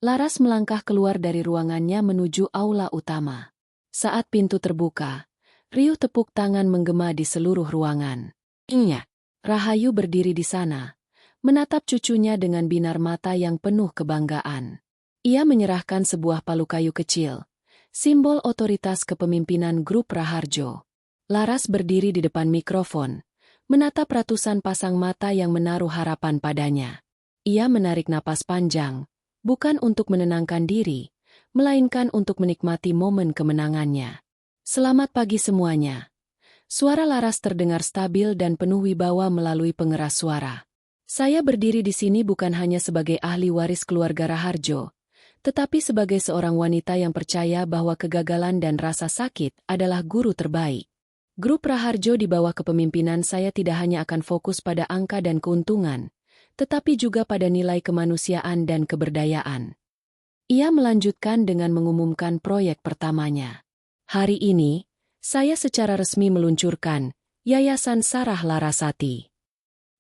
Laras melangkah keluar dari ruangannya menuju aula utama. Saat pintu terbuka, riuh tepuk tangan menggema di seluruh ruangan. Iya, Rahayu berdiri di sana, menatap cucunya dengan binar mata yang penuh kebanggaan. Ia menyerahkan sebuah palu kayu kecil, simbol otoritas kepemimpinan grup Raharjo. Laras berdiri di depan mikrofon, menatap ratusan pasang mata yang menaruh harapan padanya. Ia menarik napas panjang, bukan untuk menenangkan diri, melainkan untuk menikmati momen kemenangannya. "Selamat pagi semuanya." Suara Laras terdengar stabil dan penuh wibawa melalui pengeras suara. "Saya berdiri di sini bukan hanya sebagai ahli waris keluarga Raharjo, tetapi sebagai seorang wanita yang percaya bahwa kegagalan dan rasa sakit adalah guru terbaik. Grup Raharjo di bawah kepemimpinan saya tidak hanya akan fokus pada angka dan keuntungan, tetapi juga pada nilai kemanusiaan dan keberdayaan." Ia melanjutkan dengan mengumumkan proyek pertamanya. "Hari ini, saya secara resmi meluncurkan Yayasan Sarah Larasati."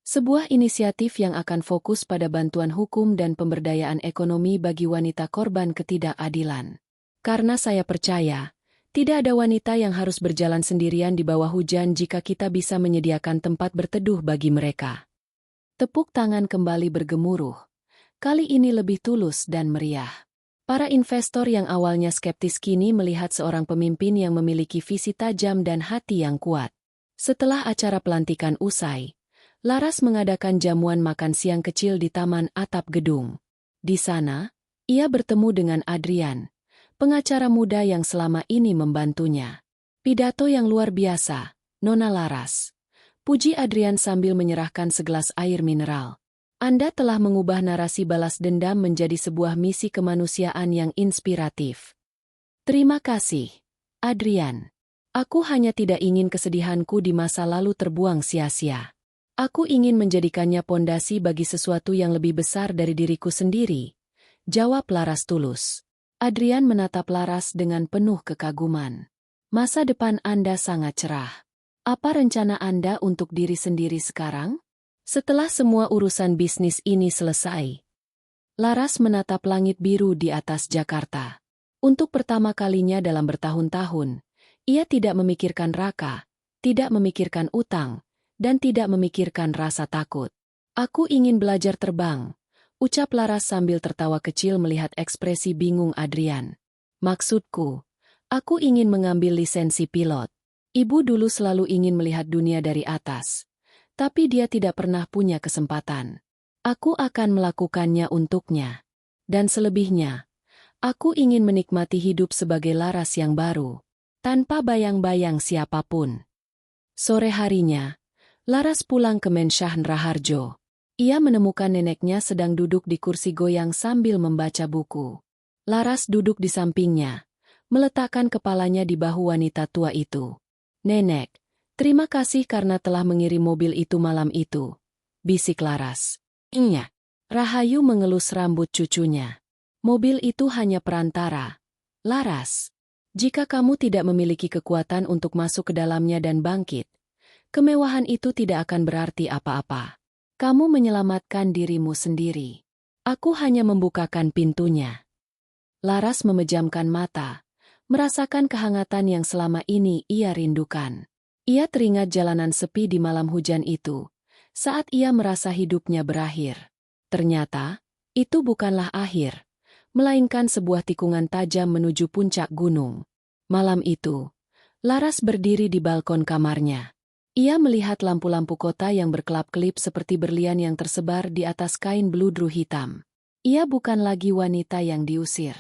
Sebuah inisiatif yang akan fokus pada bantuan hukum dan pemberdayaan ekonomi bagi wanita korban ketidakadilan. Karena saya percaya, tidak ada wanita yang harus berjalan sendirian di bawah hujan jika kita bisa menyediakan tempat berteduh bagi mereka. Tepuk tangan kembali bergemuruh. Kali ini lebih tulus dan meriah. Para investor yang awalnya skeptis kini melihat seorang pemimpin yang memiliki visi tajam dan hati yang kuat. Setelah acara pelantikan usai, Laras mengadakan jamuan makan siang kecil di taman atap gedung. Di sana, ia bertemu dengan Adrian, pengacara muda yang selama ini membantunya. Pidato yang luar biasa, Nona Laras. Puji Adrian sambil menyerahkan segelas air mineral. Anda telah mengubah narasi balas dendam menjadi sebuah misi kemanusiaan yang inspiratif. Terima kasih, Adrian. Aku hanya tidak ingin kesedihanku di masa lalu terbuang sia-sia. Aku ingin menjadikannya pondasi bagi sesuatu yang lebih besar dari diriku sendiri, jawab Laras tulus. Adrian menatap Laras dengan penuh kekaguman. Masa depan Anda sangat cerah. Apa rencana Anda untuk diri sendiri sekarang? Setelah semua urusan bisnis ini selesai, Laras menatap langit biru di atas Jakarta. Untuk pertama kalinya dalam bertahun-tahun, ia tidak memikirkan Raka, tidak memikirkan utang, dan tidak memikirkan rasa takut. Aku ingin belajar terbang, ucap Laras sambil tertawa kecil melihat ekspresi bingung Adrian. Maksudku, aku ingin mengambil lisensi pilot. Ibu dulu selalu ingin melihat dunia dari atas. Tapi dia tidak pernah punya kesempatan. Aku akan melakukannya untuknya. Dan selebihnya, aku ingin menikmati hidup sebagai Laras yang baru, tanpa bayang-bayang siapapun. Sore harinya, Laras pulang ke Mensyah Raharjo. Ia menemukan neneknya sedang duduk di kursi goyang sambil membaca buku. Laras duduk di sampingnya, meletakkan kepalanya di bahu wanita tua itu. Nenek, terima kasih karena telah mengirim mobil itu malam itu, bisik Laras. Iya. Rahayu mengelus rambut cucunya. Mobil itu hanya perantara. Laras, jika kamu tidak memiliki kekuatan untuk masuk ke dalamnya dan bangkit, kemewahan itu tidak akan berarti apa-apa. Kamu menyelamatkan dirimu sendiri. Aku hanya membukakan pintunya. Laras memejamkan mata, merasakan kehangatan yang selama ini ia rindukan. Ia teringat jalanan sepi di malam hujan itu, saat ia merasa hidupnya berakhir. Ternyata, itu bukanlah akhir, melainkan sebuah tikungan tajam menuju puncak gunung. Malam itu, Laras berdiri di balkon kamarnya. Ia melihat lampu-lampu kota yang berkelap-kelip seperti berlian yang tersebar di atas kain bludru hitam. Ia bukan lagi wanita yang diusir.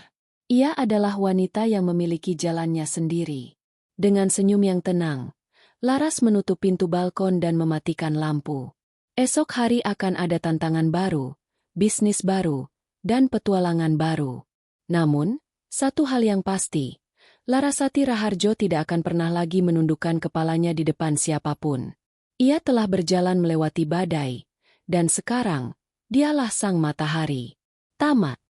Ia adalah wanita yang memiliki jalannya sendiri. Dengan senyum yang tenang, Laras menutup pintu balkon dan mematikan lampu. Esok hari akan ada tantangan baru, bisnis baru, dan petualangan baru. Namun, satu hal yang pasti, Larasati Raharjo tidak akan pernah lagi menundukkan kepalanya di depan siapapun. Ia telah berjalan melewati badai, dan sekarang, dialah sang matahari. Tamat.